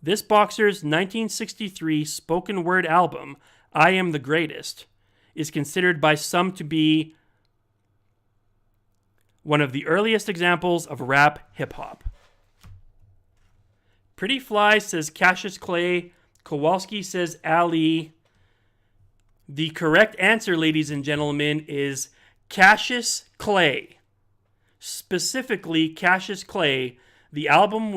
This boxer's 1963 spoken word album, I Am the Greatest, is considered by some to be one of the earliest examples of rap/hip-hop. Pretty Fly says Cassius Clay. Kowalski says Ali. The correct answer, ladies and gentlemen, is Cassius Clay. Specifically, Cassius Clay. The album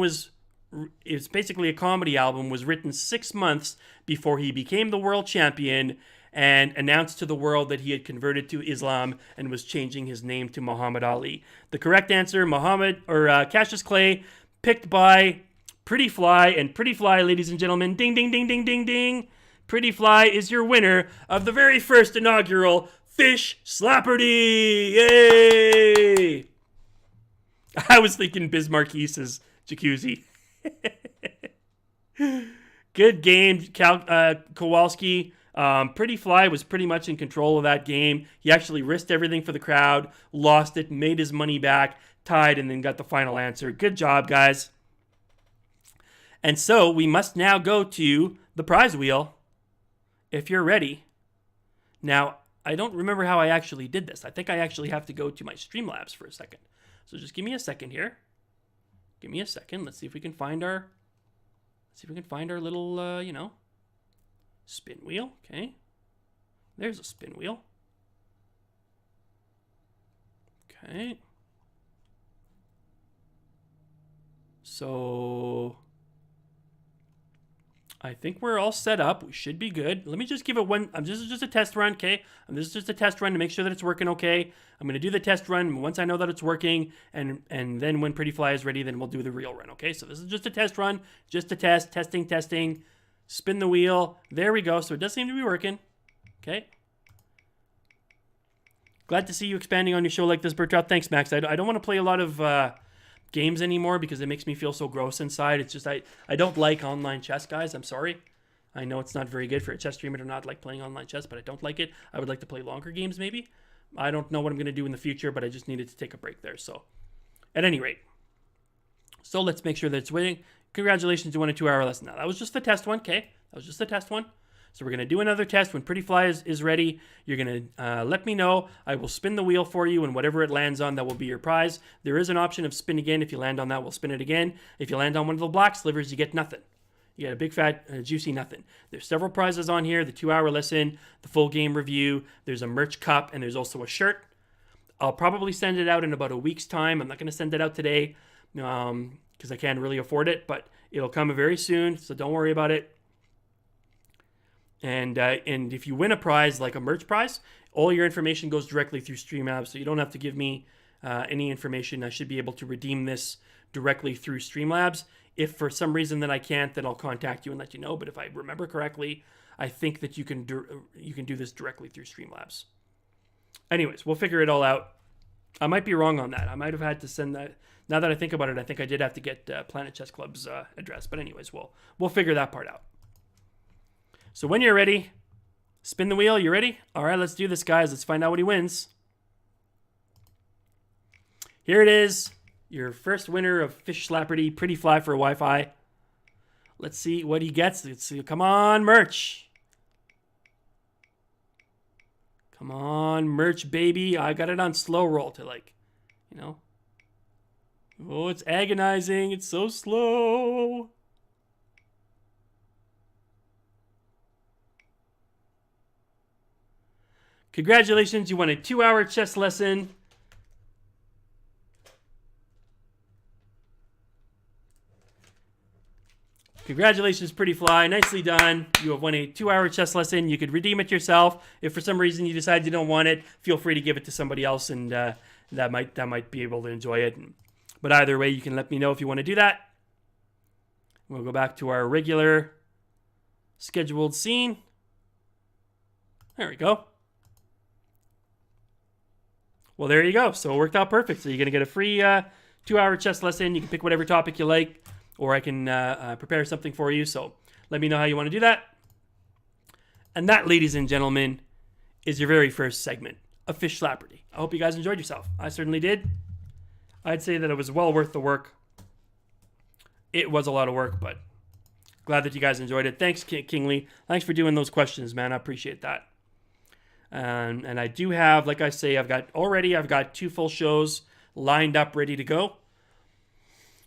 it's basically a comedy album, was written 6 months before he became the world champion and announced to the world that he had converted to Islam and was changing his name to Muhammad Ali. The correct answer, Cassius Clay, picked by Pretty Fly. And Pretty Fly, ladies and gentlemen, ding, ding, ding, ding, ding, ding. Pretty Fly is your winner of the very first inaugural Fishslapardy. Yay! I was thinking Bismarck's jacuzzi. Good game, Kowalski. Pretty Fly was pretty much in control of that game. He actually risked everything for the crowd, lost it, made his money back, tied, and then got the final answer. Good job, guys. And so we must now go to the prize wheel, if you're ready. Now, I don't remember how I actually did this. I think I actually have to go to my Streamlabs for a second. So just give me a second here. Give me a second. Let's see if we can find our little, spin wheel. Okay. There's a spin wheel. Okay. So I think we're all set up. We should be good. Let me just give it one. This is just a test run, okay? This is just a test run to make sure that it's working okay. I'm going to do the test run once I know that it's working, and then when Pretty Fly is ready, then we'll do the real run, okay? So this is just a test run, just a test, testing. Spin the wheel. There we go. So it does seem to be working, okay? Glad to see you expanding on your show like this, Bertrout. Thanks, Max. I don't want to play a lot of games anymore because it makes me feel so gross inside. It's just I don't like online chess, guys. I'm sorry. I know it's not very good for a chess streamer to not like playing online chess, but I don't like it. I would like to play longer games maybe. I don't know what I'm going to do in the future, but I just needed to take a break there. So at any rate, so let's make sure that it's waiting. Congratulations, you won a 2-hour lesson. Now that was just the test one, okay? That was just the test one. So we're going to do another test. When Pretty Fly is ready, you're going to let me know. I will spin the wheel for you, and whatever it lands on, that will be your prize. There is an option of spin again. If you land on that, we'll spin it again. If you land on one of the black slivers, you get nothing. You get a big, fat, juicy nothing. There's several prizes on here. The 2-hour lesson, the full game review. There's a merch cup, and there's also a shirt. I'll probably send it out in about a week's time. I'm not going to send it out today because I can't really afford it, but it'll come very soon, so don't worry about it. And if you win a prize, like a merch prize, all your information goes directly through Streamlabs, so you don't have to give me any information. I should be able to redeem this directly through Streamlabs. If for some reason that I can't, then I'll contact you and let you know. But if I remember correctly, I think that you can do this directly through Streamlabs. Anyways, we'll figure it all out. I might be wrong on that. I might have had to send that. Now that I think about it, I think I did have to get Planet Chess Club's address. But anyways, we'll figure that part out. So when you're ready, spin the wheel. You ready? All right, let's do this, guys. Let's find out what he wins. Here it is. Your first winner of Fishslapardy, Pretty Fly for Wi-Fi. Let's see what he gets. Let's see. Come on, merch. Come on, merch, baby. I got it on slow roll to Oh, it's agonizing. It's so slow. Congratulations, you won a 2-hour chess lesson. Congratulations, Pretty Fly. Nicely done. You have won a 2-hour chess lesson. You could redeem it yourself. If for some reason you decide you don't want it, feel free to give it to somebody else, and that might be able to enjoy it. But either way, you can let me know if you want to do that. We'll go back to our regular scheduled scene. There we go. Well, there you go. So it worked out perfect. So you're going to get a free 2-hour chess lesson. You can pick whatever topic you like, or I can prepare something for you. So let me know how you want to do that. And that, ladies and gentlemen, is your very first segment of Fishslapardy. I hope you guys enjoyed yourself. I certainly did. I'd say that it was well worth the work. It was a lot of work, but glad that you guys enjoyed it. Thanks, Kingly. Thanks for doing those questions, man. I appreciate that. And I do have, like I say, I've got 2 full shows lined up, ready to go.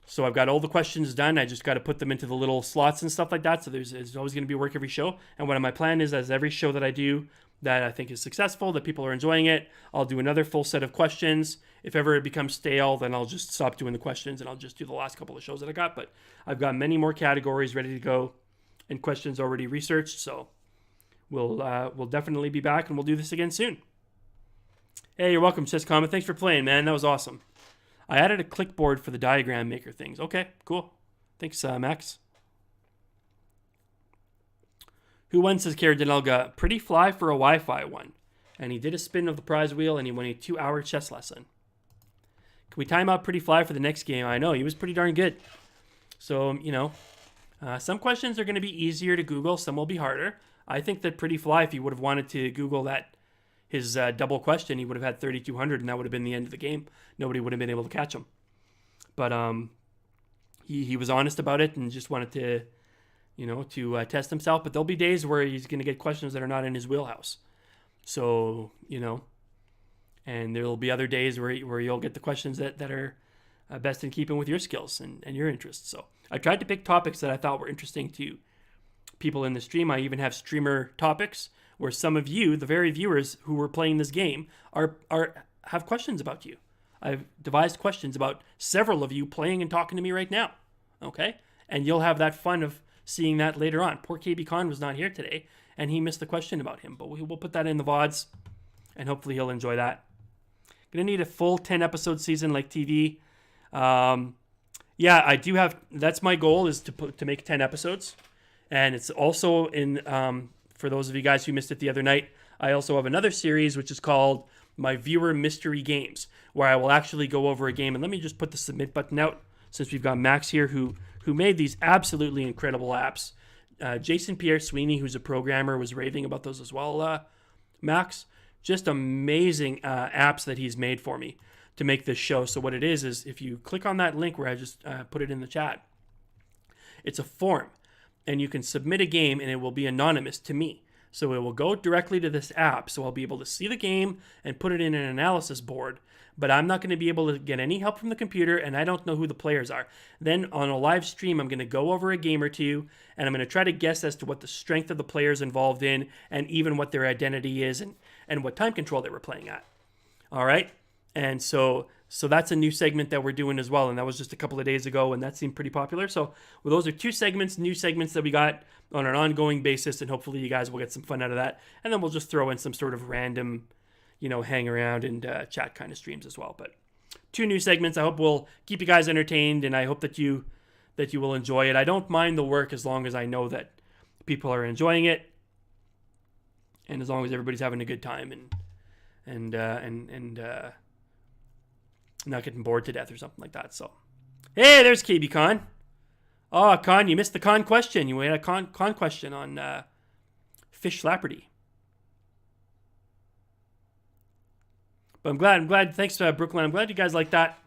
So I've got all the questions done. I just got to put them into the little slots and stuff like that. So there's always going to be work every show. And what my plan is, as every show that I do that I think is successful, that people are enjoying it, I'll do another full set of questions. If ever it becomes stale, then I'll just stop doing the questions and I'll just do the last couple of shows that I got. But I've got many more categories ready to go and questions already researched. So we'll definitely be back, and we'll do this again soon. Hey, you're welcome, Chess Comet. Thanks for playing, man. That was awesome. I added a clickboard for the diagram maker things. Okay, cool. Thanks, Max. Who won, says Karadanelga? Pretty Fly for a Wi-Fi one. And he did a spin of the prize wheel, and he won a 2-hour chess lesson. Can we time out Pretty Fly for the next game? I know, he was pretty darn good. So, some questions are going to be easier to Google. Some will be harder. I think that Pretty Fly, if he would have wanted to Google his double question, he would have had 3,200, and that would have been the end of the game. Nobody would have been able to catch him. But he was honest about it and just wanted to test himself. But there'll be days where he's going to get questions that are not in his wheelhouse. So, and there'll be other days where you'll get the questions that are best in keeping with your skills and your interests. So I tried to pick topics that I thought were interesting to people in the stream. I even have streamer topics where some of you, the very viewers who were playing this game, are have questions about you. I've devised questions about several of you playing and talking to me right now. Okay? And you'll have that fun of seeing that later on. Poor KB Khan was not here today, and he missed the question about him. But we'll put that in the VODs, and hopefully he'll enjoy that. Gonna need a full 10-episode season like TV. Yeah, I do have... That's my goal, is to make 10 episodes. And it's also in... for those of you guys who missed it the other night, I also have another series which is called My Viewer Mystery Games, where I will actually go over a game. And let me just put the submit button out, since we've got Max here who made these absolutely incredible apps. Jason Pierre Sweeney, who's a programmer, was raving about those as well, Max. Just amazing apps that he's made for me to make this show. So what it is if you click on that link where I just put it in the chat, it's a form. And you can submit a game, and it will be anonymous to me. So it will go directly to this app. So I'll be able to see the game and put it in an analysis board. But I'm not going to be able to get any help from the computer, and I don't know who the players are. Then on a live stream, I'm going to go over a game or two, and I'm going to try to guess as to what the strength of the players involved in, and even what their identity is, and what time control they were playing at. All right? And so that's a new segment that we're doing as well, and that was just a couple of days ago, and that seemed pretty popular. So well, those are new segments that we got on an ongoing basis, and hopefully you guys will get some fun out of that. And then we'll just throw in some sort of random, hang around and chat kind of streams as well. But 2 new segments. I hope will keep you guys entertained, and I hope that you will enjoy it. I don't mind the work as long as I know that people are enjoying it, and as long as everybody's having a good time and not getting bored to death or something like that. So, hey, there's KB Khan. Oh, Khan, you missed the Khan question. You had a Khan question on Fishslapardy. But I'm glad. Thanks, Brooklyn. I'm glad you guys like that.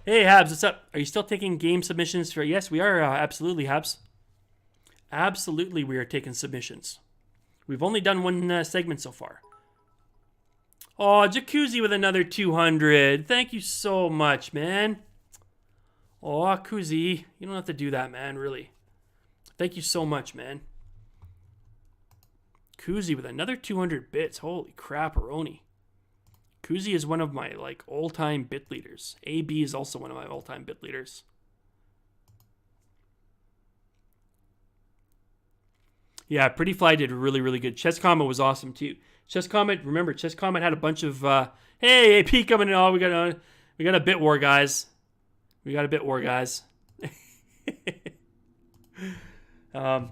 Hey, Habs, what's up? Are you still taking game submissions for... Yes, we are. Absolutely, Habs. Absolutely, we are taking submissions. We've only done one segment so far. Oh, Jacuzzi with another 200. Thank you so much, man. Oh, Kuzi. You don't have to do that, man, really. Thank you so much, man. Kuzi with another 200 bits. Holy crap-a-roni. Kuzi is one of my, all-time bit leaders. AB is also one of my all-time bit leaders. Yeah, Pretty Fly did really, really good. Chess Comet was awesome, too. Chess Comet, remember, Chess Comet had a bunch of, hey, AP coming in. Oh, we got a bit war, guys.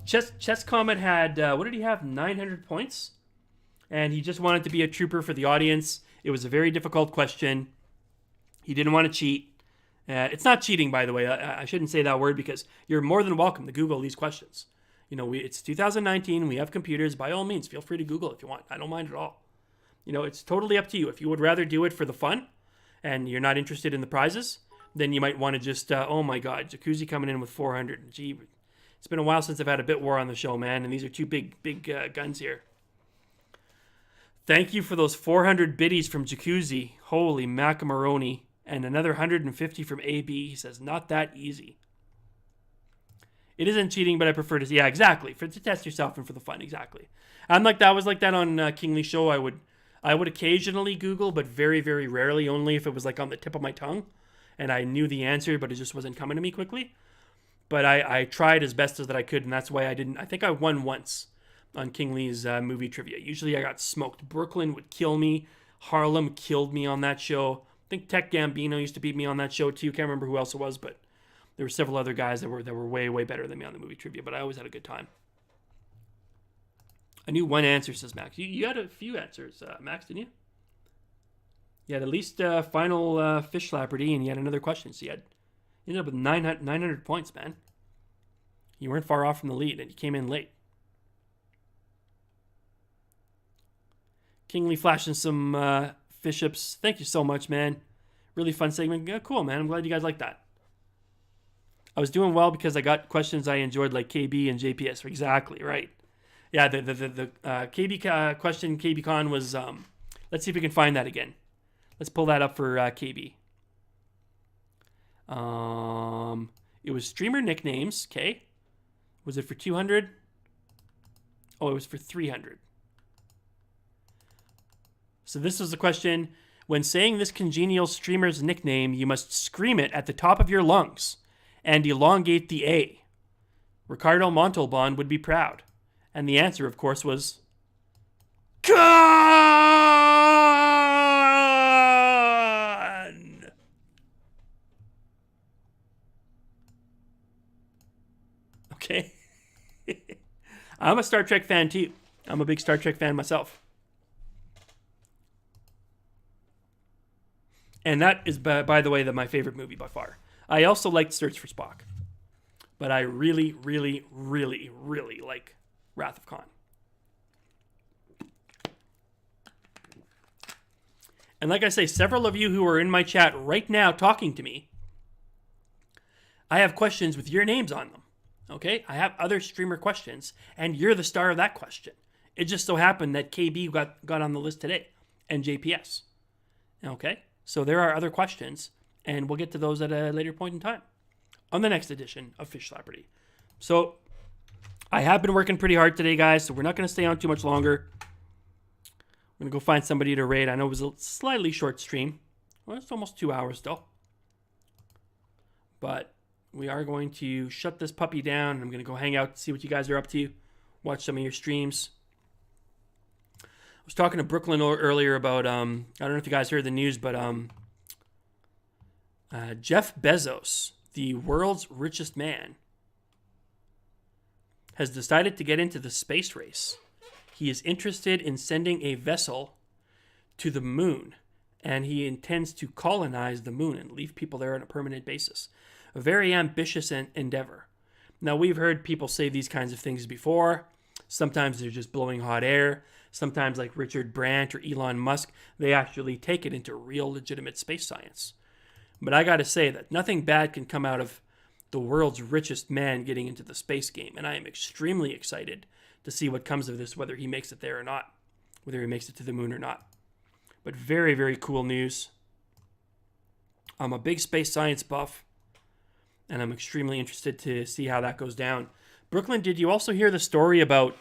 Chess Comet had, what did he have? 900 points? And he just wanted to be a trooper for the audience. It was a very difficult question. He didn't want to cheat. It's not cheating, by the way. I shouldn't say that word, because you're more than welcome to Google these questions. It's 2019. We have computers. By all means, feel free to Google if you want. I don't mind at all. It's totally up to you. If you would rather do it for the fun and you're not interested in the prizes, then you might want to just, oh my God, Jacuzzi coming in with 400. Gee, it's been a while since I've had a bit war on the show, man. And these are 2 big guns here. Thank you for those 400 biddies from Jacuzzi. Holy macamaroni. And another 150 from AB. He says, not that easy. It isn't cheating, but I prefer to... Yeah, exactly. To test yourself and for the fun, exactly. I was like that on Kingly Show. I would occasionally Google, but very, very rarely, only if it was on the tip of my tongue. And I knew the answer, but it just wasn't coming to me quickly. But I tried as best as that I could, and that's why I didn't... I think I won once on Kingly's movie trivia. Usually I got smoked. Brooklyn would kill me. Harlem killed me on that show. I think Tech Gambino used to beat me on that show too. Can't remember who else it was, but there were several other guys that were way, way better than me on the movie trivia, but I always had a good time. I knew one answer, says Max. You had a few answers, Max, didn't you? You had at least final Fishslapardy, and you had another question. So you ended up with 900 points, man. You weren't far off from the lead, and you came in late. Kingly flashing some fish-ups. Thank you so much, man. Really fun segment. Yeah, cool, man. I'm glad you guys like that. I was doing well because I got questions I enjoyed, like KB and JPS. Exactly, right. Yeah, the KB question, KB Con was, let's see if we can find that again. Let's pull that up for KB. It was streamer nicknames. Okay. Was it for 200? Oh, it was for 300. So this was the question. When saying this congenial streamer's nickname, you must scream it at the top of your lungs and elongate the A. Ricardo Montalban would be proud. And the answer, of course, was... Gone! Okay. I'm a Star Trek fan, too. I'm a big Star Trek fan myself. And that is, by the way, my favorite movie by far. I also liked Search for Spock. But I really, really, really, really like Wrath of Khan. And like I say, several of you who are in my chat right now talking to me, I have questions with your names on them. Okay? I have other streamer questions, and you're the star of that question. It just so happened that KB got on the list today, and JPS. Okay? So there are other questions, and we'll get to those at a later point in time on the next edition of Fishslapardy. So I have been working pretty hard today, guys, so we're not going to stay on too much longer. I'm going to go find somebody to raid. I know it was a slightly short stream. Well, it's almost 2 hours still. But we are going to shut this puppy down. I'm going to go hang out, see what you guys are up to, watch some of your streams. I was talking to Brooklyn earlier about, I don't know if you guys heard the news, but Jeff Bezos, the world's richest man, has decided to get into the space race. He is interested in sending a vessel to the moon, and he intends to colonize the moon and leave people there on a permanent basis. A very ambitious endeavor. Now, we've heard people say these kinds of things before. Sometimes they're just blowing hot air. Sometimes, like Richard Brandt or Elon Musk, they actually take it into real legitimate space science. But I got to say that nothing bad can come out of the world's richest man getting into the space game, and I am extremely excited to see what comes of this, whether he makes it there or not, whether he makes it to the moon or not. But very, very cool news. I'm a big space science buff, and I'm extremely interested to see how that goes down. Brooklyn, did you also hear the story about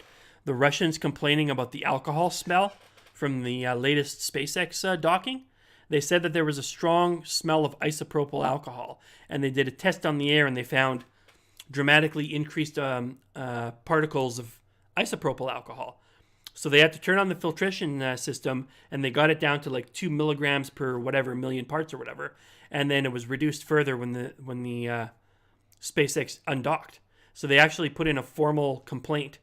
the Russians complaining about the alcohol smell from the latest SpaceX docking? They said that there was a strong smell of isopropyl alcohol, and they did a test on the air, and they found dramatically increased particles of isopropyl alcohol. So they had to turn on the filtration system, and they got it down to like 2 milligrams per whatever million parts or whatever, and then it was reduced further when the SpaceX undocked. So they actually put in a formal complaint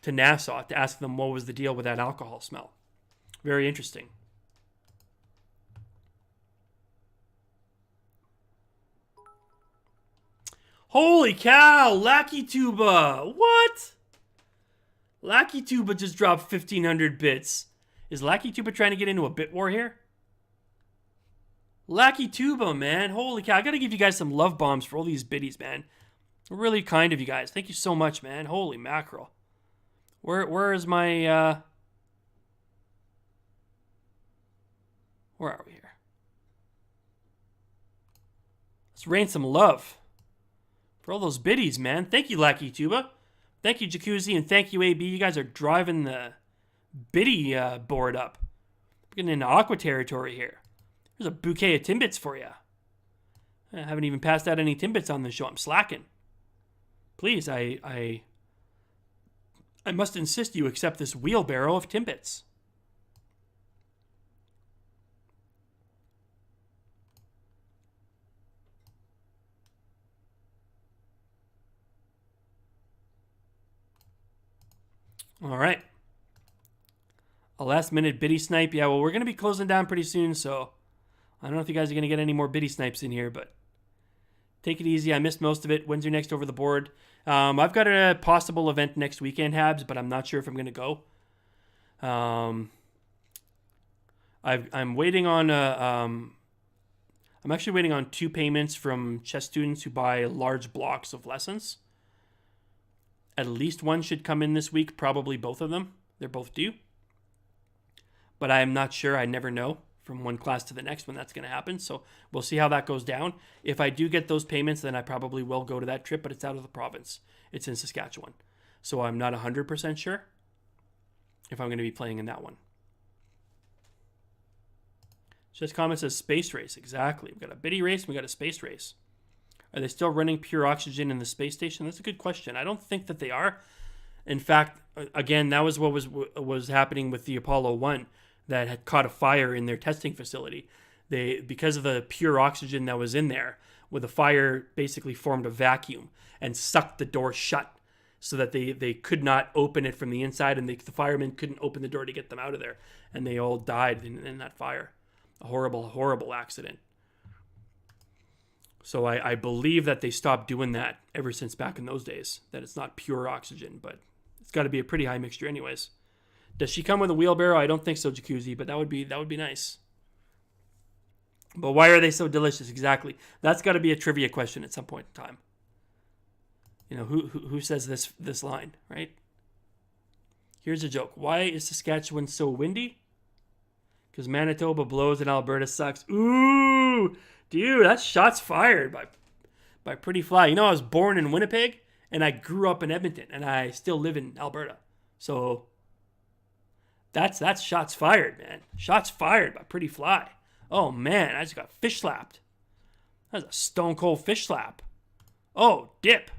to NASA to ask them what was the deal with that alcohol smell. Very interesting. Holy cow, Lackey Tuba! What? Lackey Tuba just dropped 1,500 bits. Is Lackey Tuba trying to get into a bit war here? Lackey Tuba, man. Holy cow. I gotta give you guys some love bombs for all these biddies, man. Really kind of you guys. Thank you so much, man. Holy mackerel. Where is my, where are we here? Let's rain some love for all those biddies, man. Thank you, Lackey Tuba. Thank you, Jacuzzi, and thank you, AB. You guys are driving the biddy board up. We're getting into aqua territory here. There's a bouquet of Timbits for you. I haven't even passed out any Timbits on the show. I'm slacking. Please, I must insist you accept this wheelbarrow of Timbits. All right. A last minute biddy snipe. Yeah, well, we're going to be closing down pretty soon, so I don't know if you guys are going to get any more biddy snipes in here, but take it easy. I missed most of it. When's your next over the board? I've got a possible event next weekend, Habs, but I'm not sure if I'm going to go. I'm waiting on I'm actually waiting on 2 payments from chess students who buy large blocks of lessons. At least one should come in this week, probably both of them. They're both due. But I am not sure. I never know from one class to the next when that's going to happen. So we'll see how that goes down. If I do get those payments, then I probably will go to that trip, but it's out of the province. It's in Saskatchewan. So I'm not 100% sure if I'm going to be playing in that one. Just comment says space race. Exactly. We've got a biddy race and we got a space race. Are they still running pure oxygen in the space station? That's a good question. I don't think that they are. In fact, again, that was what was happening with the Apollo 1 that had caught a fire in their testing facility. Because of the pure oxygen that was in there, where the fire basically formed a vacuum and sucked the door shut so that they could not open it from the inside, and the firemen couldn't open the door to get them out of there. And they all died in that fire. A horrible, horrible accident. So I believe that they stopped doing that ever since back in those days, that it's not pure oxygen, but it's got to be a pretty high mixture anyways. Does she come with a wheelbarrow? I don't think so, Jacuzzi, but that would be nice. But why are they so delicious? Exactly. That's got to be a trivia question at some point in time. You know, who says this line, right? Here's a joke. Why is Saskatchewan so windy? Because Manitoba blows and Alberta sucks. Ooh, dude, that's shots fired by Pretty Fly. You know, I was born in Winnipeg and I grew up in Edmonton and I still live in Alberta. So that's shots fired, man. Shots fired by Pretty Fly. Oh man, I just got fish slapped. That's a stone cold fish slap. Oh, dip.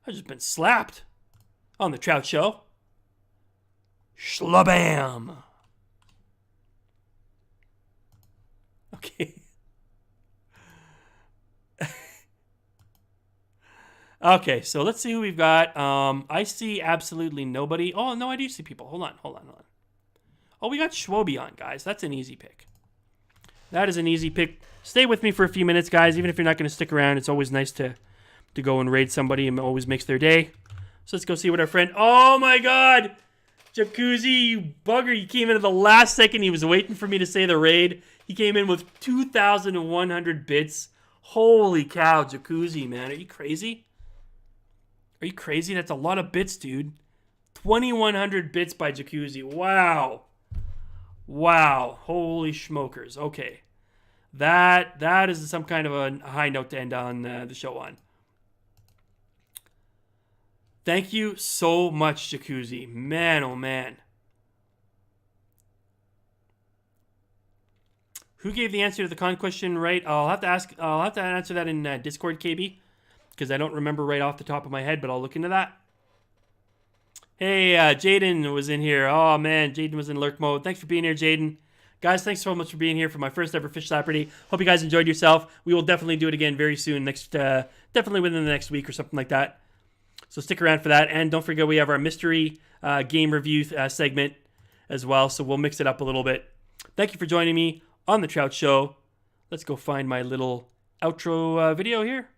I've just been slapped on the Trout Show. Shlabam. Okay. Okay, so let's see who we've got. I see absolutely nobody. Oh, no, I do see people. Hold on. Oh, we got Schwobe on, guys. That's an easy pick. That is an easy pick. Stay with me for a few minutes, guys. Even if you're not going to stick around, it's always nice to go and raid somebody. It always makes their day. So let's go see what our friend... Oh, my God! Jacuzzi, you bugger. You came in at the last second. He was waiting for me to say the raid. He came in with 2,100 bits. Holy cow, Jacuzzi, man. Are you crazy? Are you crazy? That's a lot of bits, dude. 2,100 bits by Jacuzzi. Wow. Wow. Holy schmokers. Okay. That is some kind of a high note to end on the show on. Thank you so much, Jacuzzi. Man, oh man. Who gave the answer to the con question right? I'll have to answer that in Discord, KB, because I don't remember right off the top of my head, but I'll look into that. Hey, Jaden was in here. Oh man, Jaden was in lurk mode. Thanks for being here, Jaden. Guys, thanks so much for being here for my first ever Fishslapardy. Hope you guys enjoyed yourself. We will definitely do it again very soon. Definitely within the next week or something like that. So stick around for that. And don't forget, we have our mystery game review segment as well. So we'll mix it up a little bit. Thank you for joining me on the Trout Show. Let's go find my little outro video here.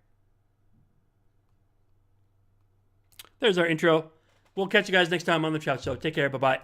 There's our intro. We'll catch you guys next time on the Trout Show. Take care. Bye-bye.